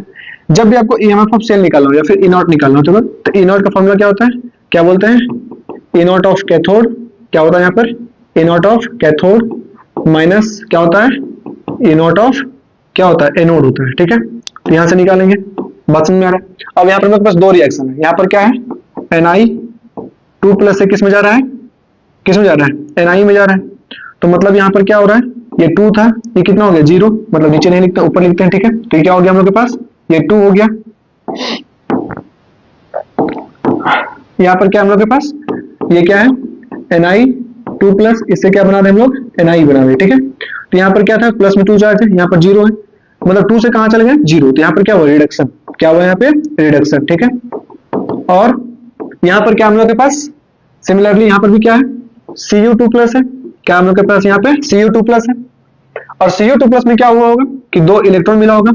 जब भी आपको EMF ऑफ सेल निकालना हो या फिर E0 निकालना हो तो E0 का फॉर्मूला क्या होता है, क्या बोलते हैं, E0 ऑफ कैथोड, क्या होता है यहाँ पर E0 ऑफ कैथोड माइनस क्या होता है E0 ऑफ क्या होता है एनोड होता है, ठीक है। तो यहाँ से निकालेंगे, बात समझ में आ रहा है। अब यहाँ पर मेरे पास दो रिएक्शन है, यहाँ पर क्या है Ni2 प्लस से किस में जा रहा है, किस में जा रहा है Ni में जा रहा है। तो मतलब यहाँ पर क्या हो रहा है, ये 2 था, ये कितना हो गया 0, मतलब नीचे नहीं लिखते ऊपर लिखते हैं, ठीक है। तो ये क्या हो गया हम लोग के पास, ये 2 हो गया। यहाँ पर क्या हम लोग के पास, ये क्या है Ni2 प्लस, इससे क्या बना रहे हम लोग Ni बना रहे, ठीक है। तो यहाँ पर क्या था प्लस में 2 चार्ज है, यहाँ पर 0 है, मतलब 2 से कहां चले गए 0, तो यहाँ पर क्या हुआ रिडक्शन, क्या हुआ यहाँ पे रिडक्शन, ठीक है। और यहाँ पर क्या हम लोग के पास सिमिलरली यहाँ पर भी क्या है Cu2 प्लस है, क्या हम लोग के पास यहाँ पे Cu2 प्लस है, और Cu2 प्लस में क्या हुआ होगा कि 2 इलेक्ट्रॉन मिला होगा,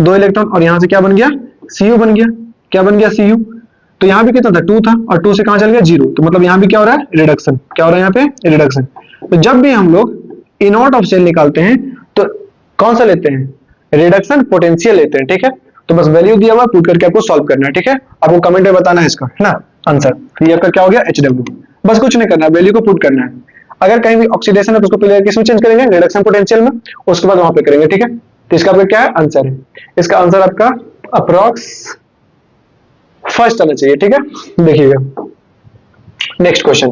2 इलेक्ट्रॉन, और यहाँ से क्या बन गया Cu बन गया, क्या बन गया Cu। तो यहाँ भी कितना था 2 था, और 2 से कहां चल गया 0, तो मतलब यहाँ भी क्या हो रहा है रिडक्शन, क्या हो रहा है यहाँ पे रिडक्शन। तो जब भी हम लोग E0 ऑफ सेल निकालते हैं तो कौन सा लेते हैं, रिडक्शन पोटेंशियल लेते हैं, ठीक है। तो बस वैल्यू दिया हुआ पुट करके आपको सॉल्व करना है, ठीक है। आपको कमेंट में बताना है इसका, है ना आंसर। ये आपका क्या हो गया HW, बस कुछ नहीं करना है, वैल्यू को पुट करना है। अगर कहीं भी ऑक्सीडेशन है तो उसको पहले किसमें चेंज करेंगे, रिडक्शन पोटेंशियल में, उसके बाद वहां पे करेंगे, ठीक है। तो इसका आपका क्या है आंसर है, इसका आंसर आपका अप्रॉक्स फर्स्ट आना चाहिए, ठीक है। देखिएगा नेक्स्ट क्वेश्चन।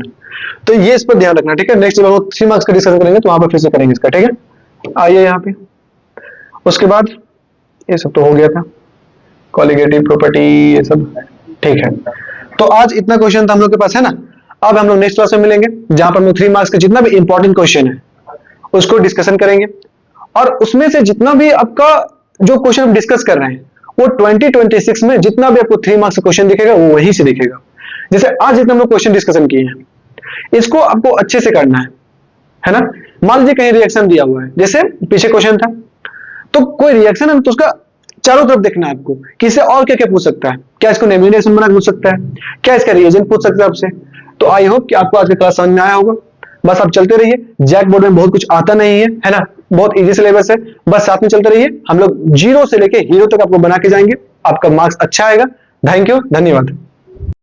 तो ये इस पर ध्यान रखना, ठीक है। नेक्स्ट जब हम 3 मार्क्स का डिस्कशन करेंगे तो वहां पर फिर से करेंगे इसका, ठीक है। आइए यहाँ पे, उसके बाद ये सब तो हो गया था, कॉलिगेटिव प्रॉपर्टी ये सब, ठीक है। तो आज इतना क्वेश्चन था हम लोग के पास, है ना। अब हम लोग नेक्स्ट क्लास में मिलेंगे जहां पर हम लोग 3 मार्क्स का जितना भी इंपॉर्टेंट क्वेश्चन है उसको डिस्कशन करेंगे, और उसमें से जितना भी आपका जो क्वेश्चन हम डिस्कस कर रहे हैं वो 2026 में जितना भी आपको 3 मार्क्स का क्वेश्चन दिखेगा वो वहीं से दिखेगा। जैसे आज जितना हम लोग क्वेश्चन डिस्कशन किए हैं इसको आपको अच्छे से करना है ना। मान लीजिए कहीं रिएक्शन दिया हुआ है, जैसे पीछे क्वेश्चन था, तो कोई रिएक्शन है तो उसका चारों तरफ देखना है आपको कि इससे और क्या क्या पूछ सकता है, क्या इसको नेविगेशन बना पूछ सकता है, क्या इसका रिएजेंट पूछ सकता है आपसे। तो आई होप कि आपको आज का क्लास समझ में आया होगा। बस आप चलते रहिए, जैक बोर्ड में बहुत कुछ आता नहीं है ना, बहुत इजी सिलेबस है, बस साथ में चलते रहिए। हम लोग 0 से लेके हीरो तक आपको बना के जाएंगे, आपका मार्क्स अच्छा आएगा। थैंक यू, धन्यवाद।